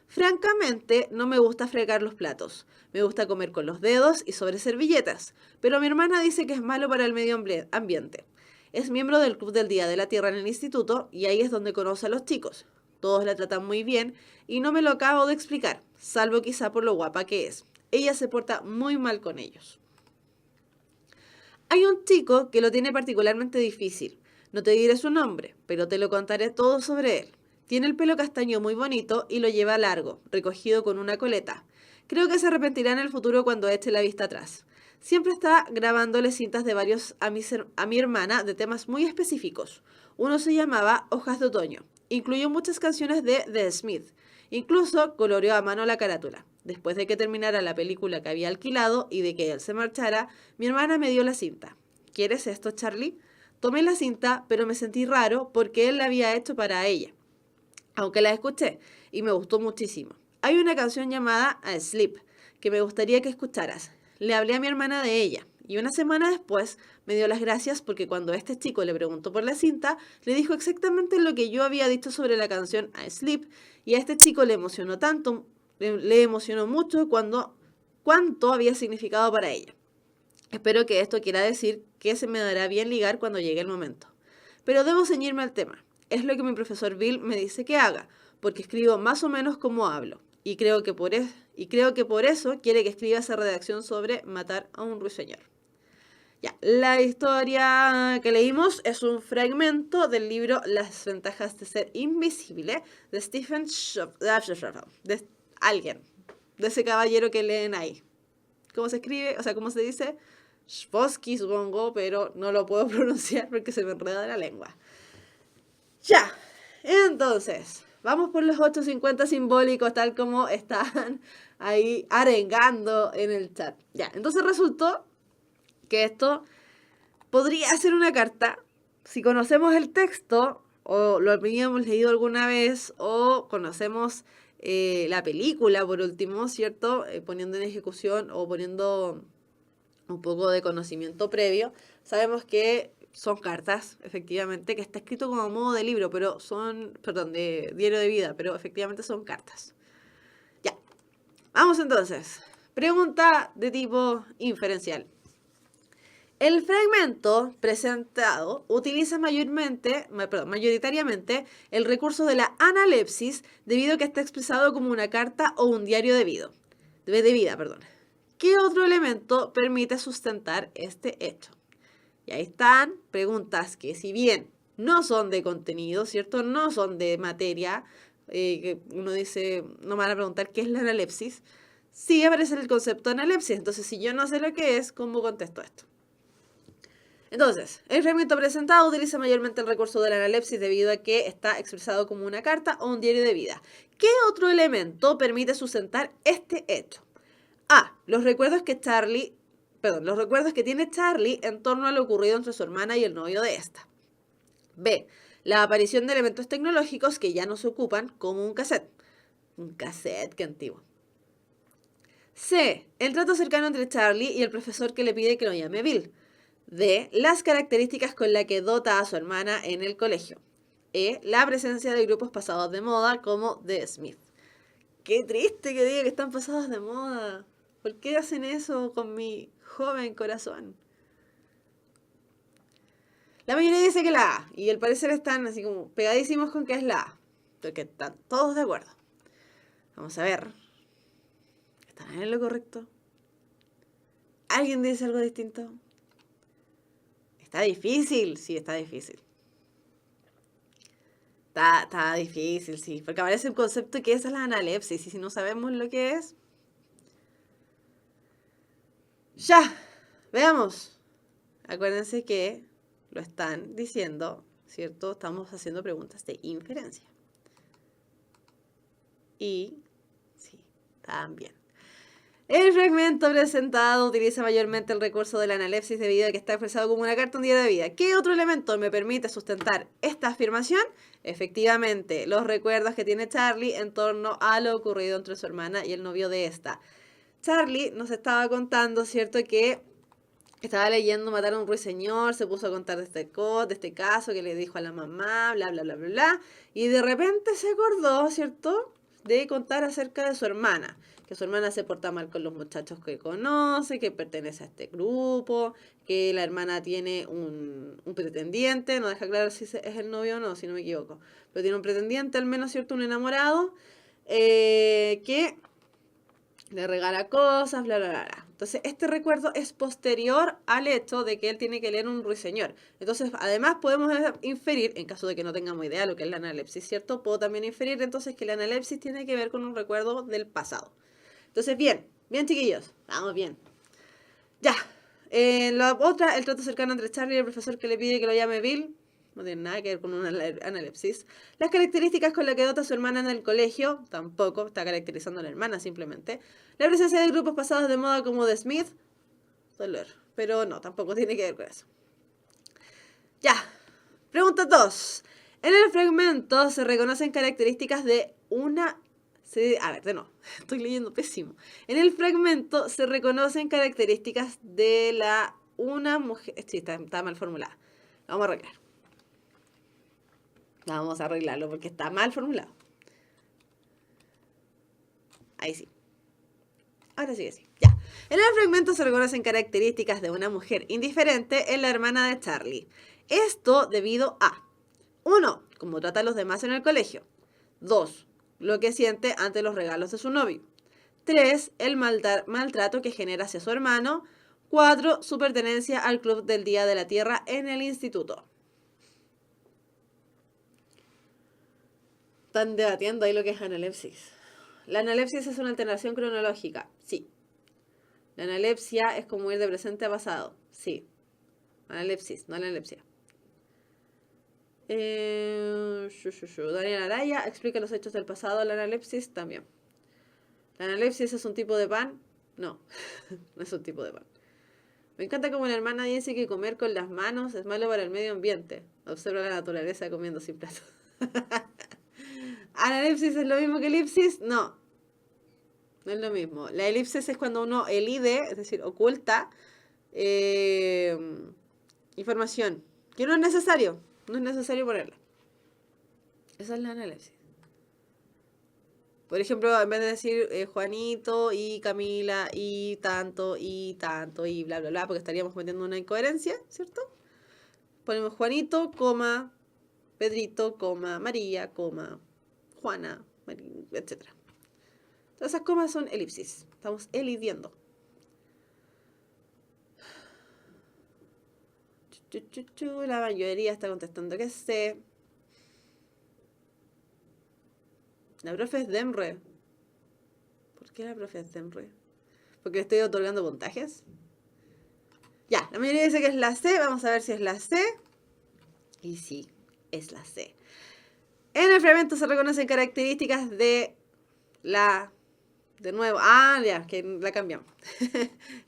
B: Francamente, no me gusta fregar los platos. Me gusta comer con los dedos y sobre servilletas, pero mi hermana dice que es malo para el medio ambiente. Es miembro del Club del Día de la Tierra en el instituto y ahí es donde conoce a los chicos. Todos la tratan muy bien y no me lo acabo de explicar, salvo quizá por lo guapa que es. Ella se porta muy mal con ellos. Hay un chico que lo tiene particularmente difícil. No te diré su nombre, pero te lo contaré todo sobre él. Tiene el pelo castaño muy bonito y lo lleva largo, recogido con una coleta. Creo que se arrepentirá en el futuro cuando eche la vista atrás. Siempre está grabándole cintas de varios a mi hermana de temas muy específicos. Uno se llamaba Hojas de Otoño. Incluyó muchas canciones de The Smith. Incluso coloreó a mano la carátula. Después de que terminara la película que había alquilado y de que él se marchara, mi hermana me dio la cinta. ¿Quieres esto, Charlie? Tomé la cinta, pero me sentí raro porque él la había hecho para ella. Aunque la escuché y me gustó muchísimo. Hay una canción llamada Asleep que me gustaría que escucharas. Le hablé a mi hermana de ella y una semana después me dio las gracias porque cuando este chico le preguntó por la cinta, le dijo exactamente lo que yo había dicho sobre la canción Asleep y a este chico le emocionó tanto, le emocionó mucho cuánto había significado para ella. Espero que esto quiera decir que se me dará bien ligar cuando llegue el momento. Pero debo ceñirme al tema. Es lo que mi profesor Bill me dice que haga, porque escribo más o menos como hablo. Y creo que por eso quiere que escriba esa redacción sobre matar a un ruiseñor. Ya, la historia que leímos es un fragmento del libro Las ventajas de ser invisible de Stephen de alguien, de ese caballero que leen ahí. ¿Cómo se escribe? O sea, ¿cómo se dice? Shposky, supongo, pero no lo puedo pronunciar porque se me enreda la lengua. Ya, entonces, vamos por los 850 simbólicos tal como están ahí arengando en el chat. Ya, entonces resultó que esto podría ser una carta si conocemos el texto o lo habíamos leído alguna vez o conocemos la película por último, ¿cierto? Poniendo en ejecución o poniendo un poco de conocimiento previo, sabemos que son cartas, efectivamente, que está escrito como modo de libro, pero de diario de vida, pero efectivamente son cartas. Ya, vamos entonces. Pregunta de tipo inferencial. El fragmento presentado utiliza mayoritariamente el recurso de la analepsis debido a que está expresado como una carta o un diario de vida. ¿Qué otro elemento permite sustentar este hecho? Y ahí están preguntas que si bien no son de contenido, ¿cierto? No son de materia, que uno dice, no me van a preguntar qué es la analepsis. Sí aparece el concepto de analepsis, entonces si yo no sé lo que es, ¿cómo contesto esto? Entonces, el fragmento presentado utiliza mayormente el recurso de la analepsis debido a que está expresado como una carta o un diario de vida. ¿Qué otro elemento permite sustentar este hecho? A. Los recuerdos que tiene Charlie en torno a lo ocurrido entre su hermana y el novio de esta. B. La aparición de elementos tecnológicos que ya no se ocupan, como un cassette. Un cassette, qué antiguo. C. El trato cercano entre Charlie y el profesor que le pide que lo llame Bill. D. Las características con las que dota a su hermana en el colegio. E. La presencia de grupos pasados de moda como The Smith. Qué triste que diga que están pasados de moda. ¿Por qué hacen eso con mi joven corazón? La mayoría dice que la A. Y al parecer están así como pegadísimos con que es la A. Porque están todos de acuerdo. Vamos a ver. ¿Están en lo correcto? ¿Alguien dice algo distinto? Está difícil. Sí, está difícil. Está difícil, sí. Porque aparece un concepto que esa es la analepsis. Y si no sabemos lo que es... Ya, veamos. Acuérdense que lo están diciendo, ¿cierto? Estamos haciendo preguntas de inferencia. Y sí, también. El fragmento presentado utiliza mayormente el recurso de la analepsis debido a que está expresado como una carta un día de vida. ¿Qué otro elemento me permite sustentar esta afirmación? Efectivamente, los recuerdos que tiene Charlie en torno a lo ocurrido entre su hermana y el novio de esta. Charlie nos estaba contando, ¿cierto?, que estaba leyendo Matar a un ruiseñor, se puso a contar de este caso que le dijo a la mamá, bla, bla, bla, bla, bla, y de repente se acordó, ¿cierto?, de contar acerca de su hermana, que su hermana se porta mal con los muchachos que conoce, que pertenece a este grupo, que la hermana tiene un pretendiente, no deja claro si es el novio o no, si no me equivoco, pero tiene un pretendiente, al menos, ¿cierto?, un enamorado, que le regala cosas, bla, bla, bla, bla. Entonces, este recuerdo es posterior al hecho de que él tiene que leer un ruiseñor. Entonces, además podemos inferir, en caso de que no tengamos idea de lo que es la analepsis, ¿cierto? Puedo también inferir entonces que la analepsis tiene que ver con un recuerdo del pasado. Entonces, bien chiquillos, vamos bien. Ya, la otra, el trato cercano entre Charlie y el profesor que le pide que lo llame Bill. No tiene nada que ver con una analepsis. Las características con las que dota a su hermana en el colegio, tampoco, está caracterizando a la hermana simplemente. La presencia de grupos pasados de moda como The Smith, dolor, pero no, tampoco tiene que ver con eso. Ya, pregunta 2. En el fragmento se reconocen características de una A ver, de nuevo, estoy leyendo pésimo. En el fragmento se reconocen características de una mujer... Sí, está mal formulada. Lo vamos a arreglar. Vamos a arreglarlo porque está mal formulado. Ahí sí. Ahora sí que sí. Ya. En el fragmento se reconocen características de una mujer indiferente en la hermana de Charlie. Esto debido a 1. Cómo trata a los demás en el colegio. 2. Lo que siente ante los regalos de su novio. 3. El maltrato que genera hacia su hermano. 4. Su pertenencia al Club del Día de la Tierra en el instituto. Están debatiendo ahí lo que es analepsis. La analepsis es una alteración cronológica. Sí. La analepsia es como ir de presente a pasado. Sí. Analepsis, no analepsia. Daniel Araya explica los hechos del pasado. La analepsis también. ¿La analepsis es un tipo de pan? No, no es un tipo de pan. Me encanta como la hermana dice que comer con las manos es malo para el medio ambiente. Observa la naturaleza comiendo sin plato. ¿Analepsis es lo mismo que elipsis? No, no es lo mismo. La elipsis es cuando uno elide, es decir, oculta información que no es necesario. No es necesario ponerla. Esa es la analepsis. Por ejemplo, en vez de decir Juanito y Camila y tanto y bla, bla, bla, porque estaríamos cometiendo una incoherencia, ¿cierto? Ponemos Juanito, coma, Pedrito, coma, María, coma, Juana, etc. Todas esas comas son elipsis. Estamos elidiendo. La mayoría está contestando que sé. La profe es Demre. ¿Por qué la profe es Demre? ¿Porque le estoy otorgando puntajes? Ya, la mayoría dice que es la C. Vamos a ver si es la C. Y sí, es la C. En el fragmento se reconocen características de la... De nuevo, ya, que la cambiamos.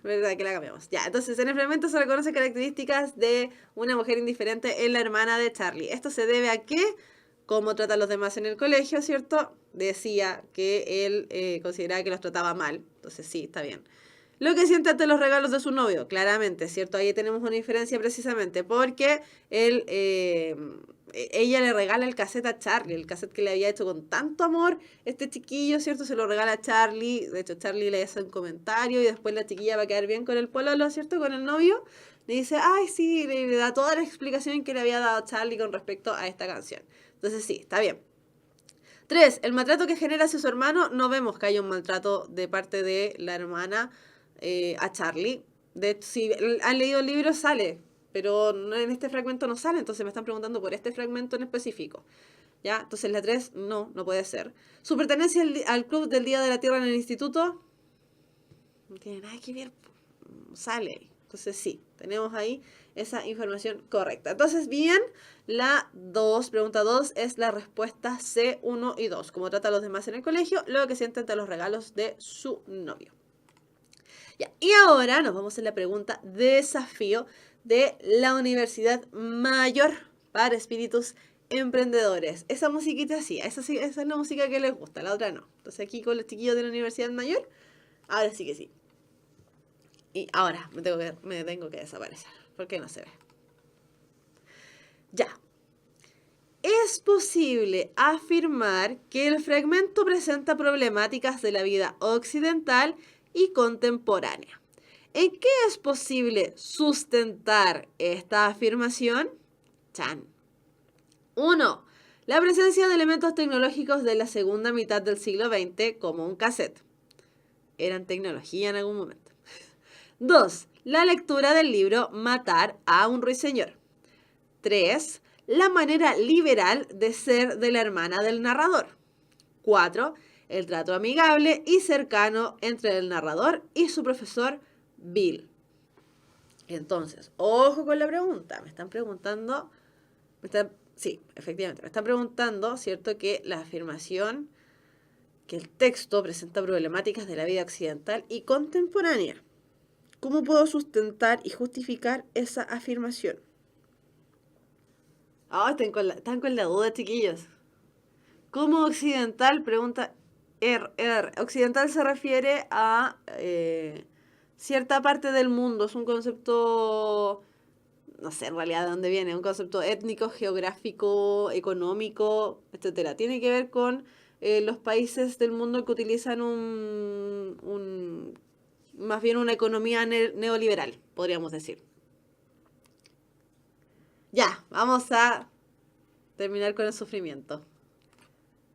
B: Verdad que la cambiamos. Ya, entonces en el fragmento se reconocen características de una mujer indiferente en la hermana de Charlie. Esto se debe a que, cómo trata a los demás en el colegio, ¿cierto? Decía que él consideraba que los trataba mal. Entonces sí, está bien. Lo que siente ante los regalos de su novio, claramente, ¿cierto? Ahí tenemos una diferencia precisamente, porque ella le regala el cassette a Charlie, el cassette que le había hecho con tanto amor este chiquillo, ¿cierto? Se lo regala a Charlie, de hecho Charlie le hace un comentario y después la chiquilla va a quedar bien con el pololo, ¿cierto? Con el novio, le dice, ay, sí, le da toda la explicación que le había dado Charlie con respecto a esta canción. Entonces sí, está bien. 3. El maltrato que genera hacia su hermano, no vemos que haya un maltrato de parte de la hermana a Charlie. De hecho, si han leído el libro, sale, pero en este fragmento no sale, entonces me están preguntando por este fragmento en específico. ¿Ya? Entonces la 3, no puede ser. Su pertenencia al Club del Día de la Tierra en el instituto, no tiene nada que ver, sale ahí. Entonces sí, tenemos ahí esa información correcta. Entonces, bien, la 2, pregunta 2, es la respuesta C, 1 y 2. Como trata a los demás en el colegio, lo que siente ante los regalos de su novio. Ya, y ahora nos vamos a la pregunta desafío de la Universidad Mayor para Espíritus Emprendedores. Esa musiquita sí, esa es la música que les gusta, la otra no. Entonces aquí con los chiquillos de la Universidad Mayor, ahora sí que sí. Y ahora me tengo que desaparecer, porque no se ve. Ya. Es posible afirmar que el fragmento presenta problemáticas de la vida occidental y contemporánea. ¿En qué es posible sustentar esta afirmación? Chan. 1. La presencia de elementos tecnológicos de la segunda mitad del siglo XX, como un cassette. Eran tecnología en algún momento. 2. La lectura del libro Matar a un ruiseñor. 3. La manera liberal de ser de la hermana del narrador. 4. El trato amigable y cercano entre el narrador y su profesor Bill. Entonces, ojo con la pregunta. Me están preguntando, sí, efectivamente, me están preguntando, ¿cierto? Que la afirmación, que el texto presenta problemáticas de la vida occidental y contemporánea. ¿Cómo puedo sustentar y justificar esa afirmación? Están con la duda, chiquillos. ¿Cómo occidental? Pregunta Occidental se refiere a cierta parte del mundo. Es un concepto, no sé en realidad de dónde viene, un concepto étnico, geográfico, económico, etcétera. Tiene que ver con los países del mundo que utilizan más bien una economía neoliberal, podríamos decir. Ya, vamos a terminar con el sufrimiento.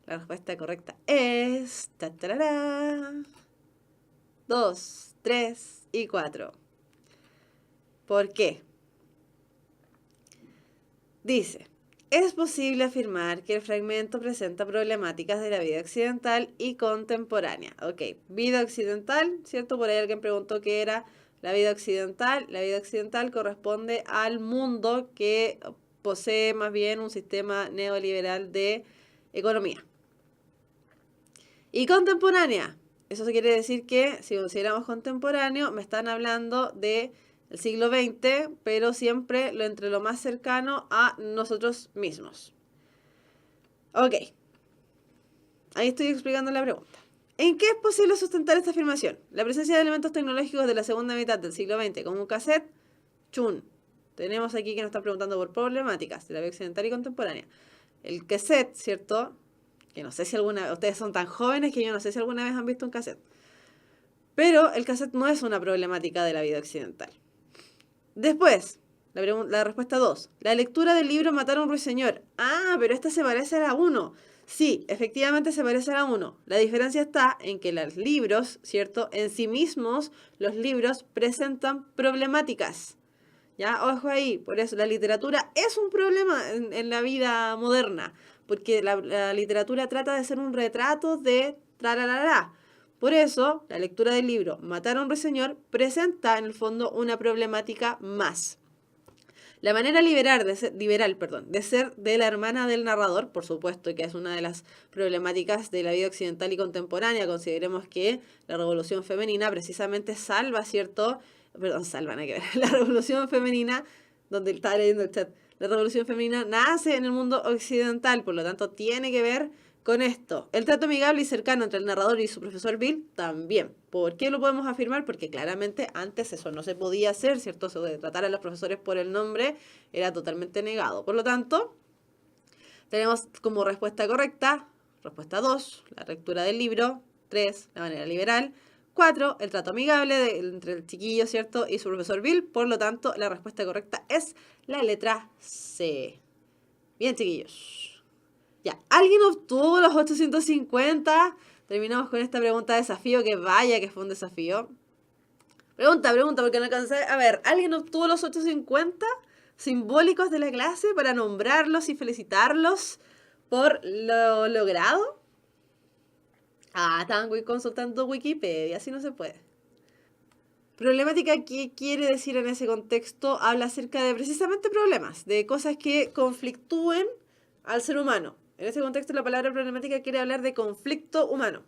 B: La respuesta correcta es 2, 3 y 4. ¿Por qué? Dice, es posible afirmar que el fragmento presenta problemáticas de la vida occidental y contemporánea. Ok, vida occidental, ¿cierto? Por ahí alguien preguntó qué era la vida occidental. La vida occidental corresponde al mundo que posee más bien un sistema neoliberal de economía. Y contemporánea, eso quiere decir que si consideramos contemporáneo, me están hablando de el siglo XX, pero siempre entre lo más cercano a nosotros mismos. Ok, ahí estoy explicando la pregunta. ¿En qué es posible sustentar esta afirmación? La presencia de elementos tecnológicos de la segunda mitad del siglo XX, como un cassette, chun. Tenemos aquí que nos están preguntando por problemáticas de la vida occidental y contemporánea. El cassette, ¿cierto? Que no sé si ustedes son tan jóvenes que yo no sé si alguna vez han visto un cassette. Pero el cassette no es una problemática de la vida occidental. Después, la respuesta 2. La lectura del libro Matar a un ruiseñor. Ah, pero esta se parece a la 1. Sí, efectivamente se parece a la 1. La diferencia está en que los libros, ¿cierto? En sí mismos, los libros presentan problemáticas. ¿Ya? Ojo ahí. Por eso la literatura es un problema en la vida moderna. Porque la literatura trata de ser un retrato de tralalala. Por eso, la lectura del libro Matar a un ruiseñor presenta en el fondo una problemática más. La manera liberal de ser de la hermana del narrador, por supuesto que es una de las problemáticas de la vida occidental y contemporánea. Consideremos que la revolución femenina precisamente salva, ¿cierto? Salva, no hay que ver. La revolución femenina, donde está leyendo el chat, la revolución femenina nace en el mundo occidental, por lo tanto tiene que ver con esto. El trato amigable y cercano entre el narrador y su profesor Bill también. ¿Por qué lo podemos afirmar? Porque claramente antes eso no se podía hacer, ¿cierto? Eso de tratar a los profesores por el nombre era totalmente negado. Por lo tanto, tenemos como respuesta correcta, respuesta 2, la lectura del libro, 3, la manera liberal, 4, el trato amigable entre el chiquillo, ¿cierto? Y su profesor Bill. Por lo tanto, la respuesta correcta es la letra C. Bien, chiquillos. Ya, ¿alguien obtuvo los 850? Terminamos con esta pregunta de desafío, que vaya que fue un desafío. Pregunta, porque no alcancé. A ver, ¿alguien obtuvo los 850 simbólicos de la clase para nombrarlos y felicitarlos por lo logrado? Ah, estaban consultando Wikipedia, así no se puede. Problemática, ¿qué quiere decir en ese contexto? Habla acerca de precisamente problemas, de cosas que conflictúen al ser humano. En ese contexto la palabra problemática quiere hablar de conflicto humano.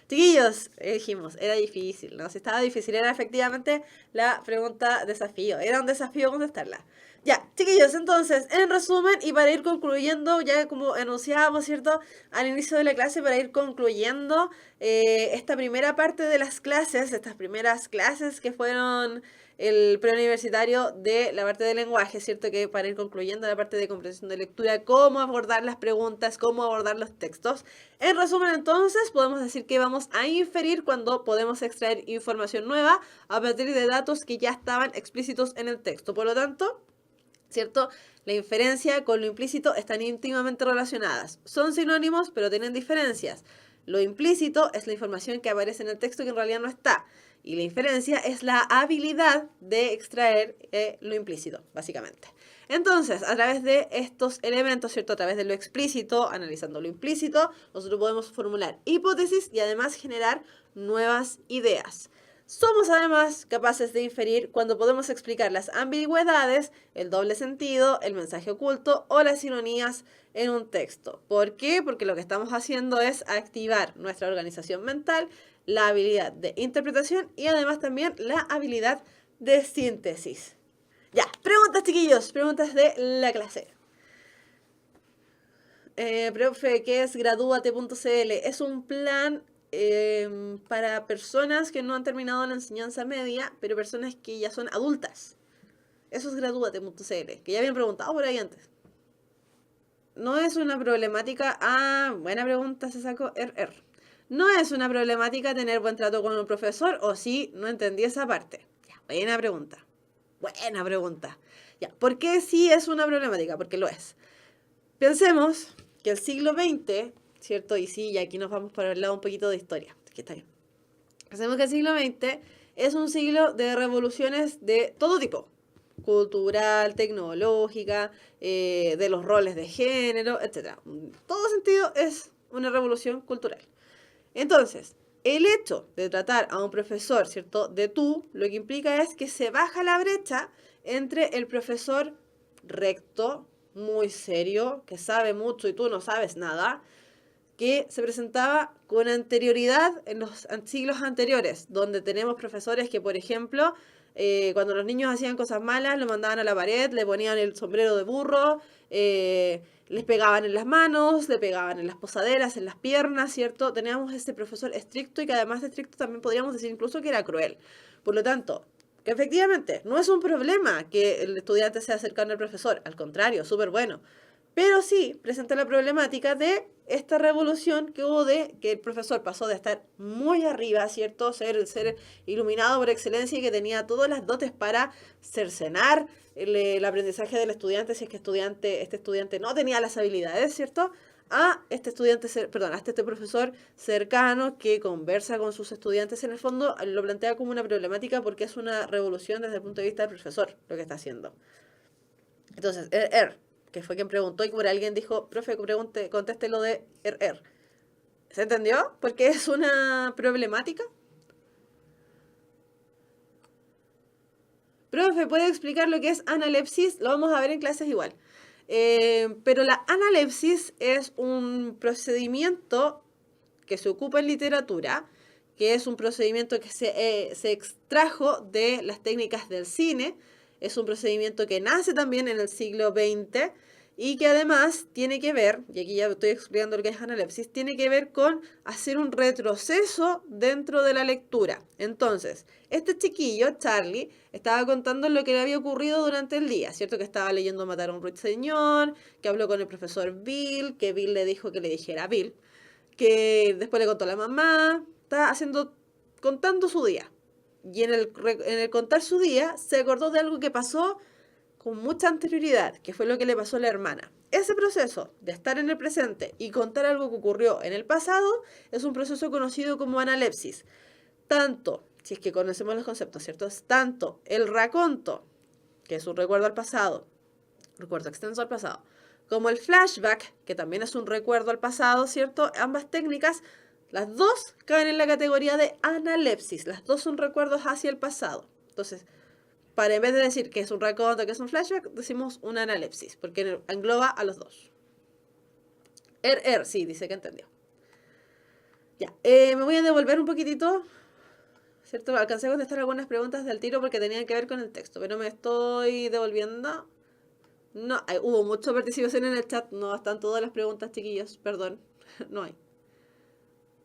B: Chiquillos, dijimos, era difícil, ¿no? Si estaba difícil, era efectivamente la pregunta desafío. Era un desafío contestarla. Ya, chiquillos, entonces, en resumen, y para ir concluyendo, ya como anunciábamos, ¿cierto? Al inicio de la clase, para ir concluyendo esta primera parte de las clases, estas primeras clases que fueron el preuniversitario de la parte de lenguaje, ¿cierto? Que para ir concluyendo la parte de comprensión de lectura, cómo abordar las preguntas, cómo abordar los textos. En resumen, entonces, podemos decir que vamos a inferir cuando podemos extraer información nueva a partir de datos que ya estaban explícitos en el texto. Por lo tanto, ¿cierto? La inferencia con lo implícito están íntimamente relacionadas. Son sinónimos, pero tienen diferencias. Lo implícito es la información que aparece en el texto que en realidad no está. Y la inferencia es la habilidad de extraer lo implícito, básicamente. Entonces, a través de estos elementos, ¿cierto? A través de lo explícito, analizando lo implícito, nosotros podemos formular hipótesis y además generar nuevas ideas. Somos además capaces de inferir cuando podemos explicar las ambigüedades, el doble sentido, el mensaje oculto o las ironías en un texto. ¿Por qué? Porque lo que estamos haciendo es activar nuestra organización mental, la habilidad de interpretación y además también la habilidad de síntesis. Ya, preguntas, chiquillos, preguntas de la clase. Profe, ¿qué es Gradúate.cl? Es un plan para personas que no han terminado la enseñanza media, pero personas que ya son adultas. Eso es Gradúate.cl, que ya habían preguntado por ahí antes. No es una problemática... Ah, buena pregunta, se sacó RR. No es una problemática tener buen trato con un profesor, o sí, no entendí esa parte. Ya, buena pregunta. Buena pregunta. Ya, ¿por qué sí es una problemática? Porque lo es. Pensemos que el siglo XX, ¿cierto? Y sí, y aquí nos vamos para el lado un poquito de historia. Que está bien. Pensemos que el siglo XX es un siglo de revoluciones de todo tipo. Cultural, tecnológica, de los roles de género, etc. En todo sentido es una revolución cultural. Entonces, el hecho de tratar a un profesor, ¿cierto?, de tú, lo que implica es que se baja la brecha entre el profesor recto, muy serio, que sabe mucho y tú no sabes nada, que se presentaba con anterioridad en los siglos anteriores, donde tenemos profesores que, por ejemplo, cuando los niños hacían cosas malas, lo mandaban a la pared, le ponían el sombrero de burro, les pegaban en las manos, le pegaban en las posaderas, en las piernas, ¿cierto? Teníamos ese profesor estricto y que además de estricto también podríamos decir incluso que era cruel. Por lo tanto, que efectivamente no es un problema que el estudiante sea cercano al profesor, al contrario, súper bueno. Pero sí presenta la problemática de esta revolución que hubo de que el profesor pasó de estar muy arriba, ¿cierto? Ser iluminado por excelencia y que tenía todas las dotes para cercenar el aprendizaje del estudiante si es que este estudiante no tenía las habilidades, ¿cierto? A este este profesor cercano que conversa con sus estudiantes, en el fondo lo plantea como una problemática porque es una revolución desde el punto de vista del profesor lo que está haciendo. Entonces, que fue quien preguntó y por alguien dijo, profe, conteste lo de RR. ¿Se entendió? Porque es una problemática. Profe, ¿puede explicar lo que es analepsis? Lo vamos a ver en clases igual. Pero la analepsis es un procedimiento que se ocupa en literatura, que es un procedimiento que se extrajo de las técnicas del cine, es un procedimiento que nace también en el siglo XX y que además tiene que ver, y aquí ya estoy explicando lo que es analepsis, tiene que ver con hacer un retroceso dentro de la lectura. Entonces, este chiquillo, Charlie, estaba contando lo que le había ocurrido durante el día, ¿cierto? Que estaba leyendo Matar a un ruiseñor, que habló con el profesor Bill, que Bill le dijo que le dijera a Bill, que después le contó a la mamá, estaba contando su día. Y en el contar su día se acordó de algo que pasó con mucha anterioridad, que fue lo que le pasó a la hermana. Ese proceso de estar en el presente y contar algo que ocurrió en el pasado es un proceso conocido como analepsis. Tanto, si es que conocemos los conceptos, ¿cierto? Es tanto el raconto, que es un recuerdo al pasado, recuerdo extenso al pasado, como el flashback, que también es un recuerdo al pasado, ¿cierto? Ambas técnicas, las dos caen en la categoría de analepsis. Las dos son recuerdos hacia el pasado. Entonces, para en vez de decir que es un raconto, que es un flashback, decimos una analepsis, porque engloba a los dos. Sí, dice que entendió. Ya, me voy a devolver un poquitito, ¿cierto? Alcancé a contestar algunas preguntas del tiro porque tenían que ver con el texto, pero me estoy devolviendo. No, hubo mucha participación en el chat, no están todas las preguntas, chiquillos, perdón, no hay.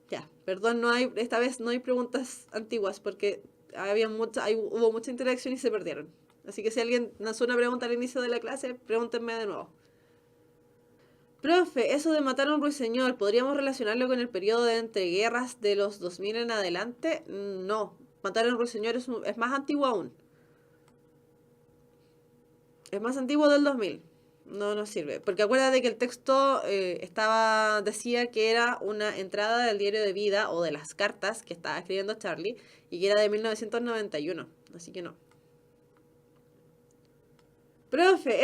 B: Ya, perdón, no hay, esta vez no hay preguntas antiguas porque hubo mucha interacción y se perdieron. Así que si alguien lanzó una pregunta al inicio de la clase, pregúntenme de nuevo. Profe, eso de matar a un ruiseñor, ¿podríamos relacionarlo con el periodo de entreguerras de los 2000 en adelante? No, matar a un ruiseñor es más antiguo aún. Es más antiguo del 2000. No nos sirve. Porque acuérdate que el texto decía que era una entrada del diario de vida o de las cartas que estaba escribiendo Charlie y que era de 1991. Así que no. Profe,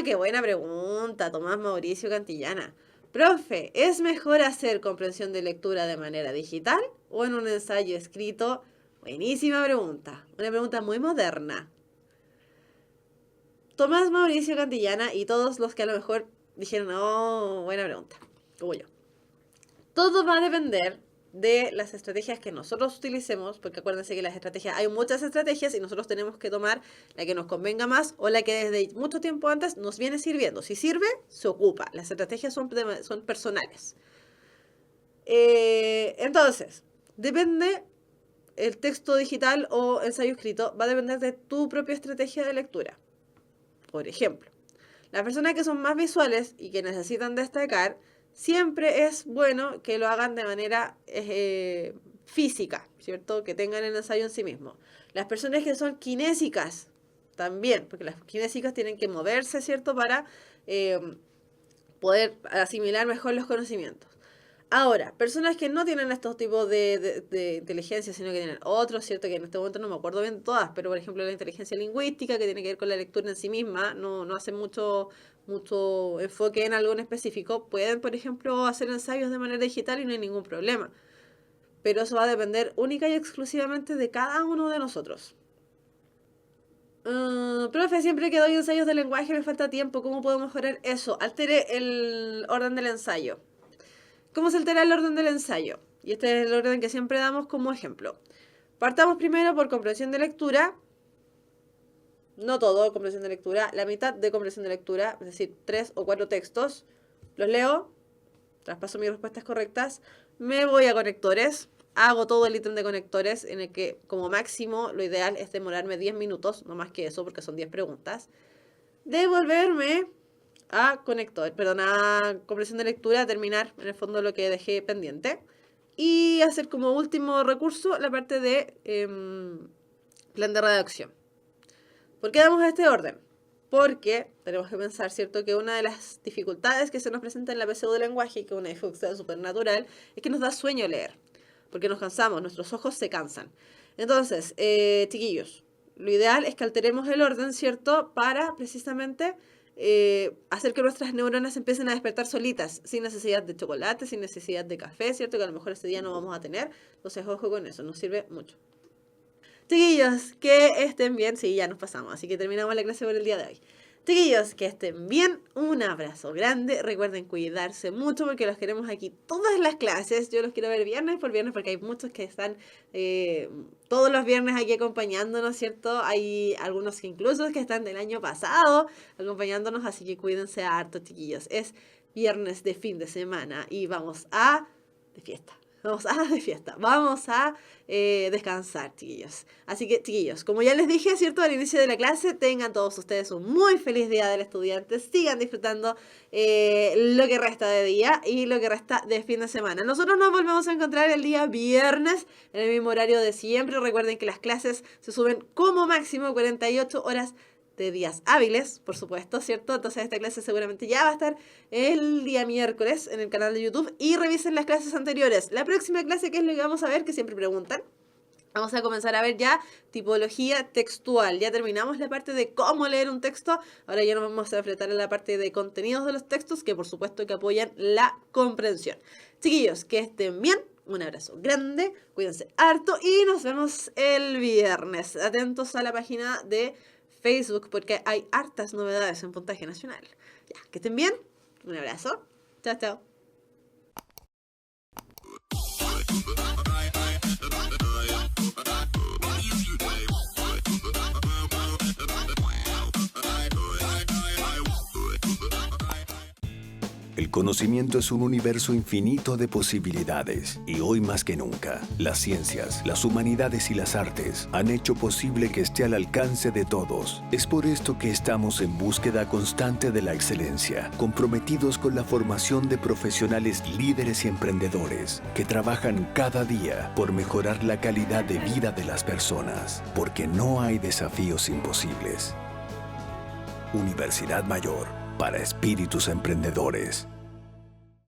B: qué buena pregunta, Tomás Mauricio Cantillana. Profe, ¿es mejor hacer comprensión de lectura de manera digital o en un ensayo escrito? Buenísima pregunta. Una pregunta muy moderna. Tomás Mauricio Cantillana y todos los que a lo mejor dijeron, oh, buena pregunta, como yo. Todo va a depender de las estrategias que nosotros utilicemos, porque acuérdense que las estrategias, hay muchas estrategias y nosotros tenemos que tomar la que nos convenga más o la que desde mucho tiempo antes nos viene sirviendo. Si sirve, se ocupa. Las estrategias son personales. Entonces, depende el texto digital o ensayo escrito, va a depender de tu propia estrategia de lectura. Por ejemplo, las personas que son más visuales y que necesitan destacar, siempre es bueno que lo hagan de manera física, ¿cierto? Que tengan el ensayo en sí mismo. Las personas que son kinésicas, también, porque las kinésicas tienen que moverse, ¿cierto? Para poder asimilar mejor los conocimientos. Ahora, personas que no tienen estos tipos de inteligencia, sino que tienen otros, ¿cierto? Que en este momento no me acuerdo bien de todas, pero por ejemplo la inteligencia lingüística, que tiene que ver con la lectura en sí misma, no hace mucho enfoque en algo en específico, pueden, por ejemplo, hacer ensayos de manera digital y no hay ningún problema. Pero eso va a depender única y exclusivamente de cada uno de nosotros. Profe, siempre que doy ensayos de lenguaje me falta tiempo, ¿cómo puedo mejorar eso? Altere el orden del ensayo. ¿Cómo se altera el orden del ensayo? Y este es el orden que siempre damos como ejemplo. Partamos primero por comprensión de lectura. No todo comprensión de lectura, la mitad de comprensión de lectura, es decir, 3 o 4 textos. Los leo, traspaso mis respuestas correctas, me voy a conectores, hago todo el ítem de conectores en el que como máximo lo ideal es demorarme 10 minutos, no más que eso porque son 10 preguntas. Devolverme a comprensión de lectura, terminar en el fondo lo que dejé pendiente y hacer como último recurso la parte de plan de redacción. ¿Por qué damos este orden? Porque tenemos que pensar, ¿cierto?, que una de las dificultades que se nos presenta en la PSU de lenguaje, que es una dificultad súper natural, es que nos da sueño leer, porque nos cansamos, nuestros ojos se cansan. Entonces, chiquillos, lo ideal es que alteremos el orden, ¿cierto?, para precisamente hacer que nuestras neuronas empiecen a despertar solitas, sin necesidad de chocolate, sin necesidad de café, ¿cierto? Que a lo mejor ese día no vamos a tener. Entonces, ojo con eso, nos sirve mucho. Chiquillos, que estén bien. Sí, ya nos pasamos, así que terminamos la clase por el día de hoy. Chiquillos, que estén bien, un abrazo grande, recuerden cuidarse mucho porque los queremos aquí todas las clases, yo los quiero ver viernes por viernes porque hay muchos que están todos los viernes aquí acompañándonos, ¿cierto? Hay algunos que incluso que están del año pasado acompañándonos, así que cuídense harto, chiquillos, es viernes de fin de semana y vamos a de fiesta. Vamos a descansar, chiquillos. Así que, chiquillos, como ya les dije, ¿cierto?, al inicio de la clase, tengan todos ustedes un muy feliz día del estudiante. Sigan disfrutando lo que resta de día y lo que resta de fin de semana. Nosotros nos volvemos a encontrar el día viernes en el mismo horario de siempre. Recuerden que las clases se suben como máximo 48 horas de días hábiles, por supuesto, ¿cierto? Entonces esta clase seguramente ya va a estar el día miércoles en el canal de YouTube y revisen las clases anteriores. La próxima clase, ¿qué es lo que vamos a ver? Que siempre preguntan. Vamos a comenzar a ver ya tipología textual. Ya terminamos la parte de cómo leer un texto. Ahora ya nos vamos a enfrentar a la parte de contenidos de los textos, que por supuesto que apoyan la comprensión. Chiquillos, que estén bien. Un abrazo grande, cuídense harto y nos vemos el viernes. Atentos a la página de Facebook porque hay hartas novedades en Puntaje Nacional. Ya, que estén bien. Un abrazo. Chao, chao.
A: El conocimiento es un universo infinito de posibilidades y hoy más que nunca, las ciencias, las humanidades y las artes han hecho posible que esté al alcance de todos. Es por esto que estamos en búsqueda constante de la excelencia, comprometidos con la formación de profesionales líderes y emprendedores que trabajan cada día por mejorar la calidad de vida de las personas, porque no hay desafíos imposibles. Universidad Mayor, para espíritus emprendedores.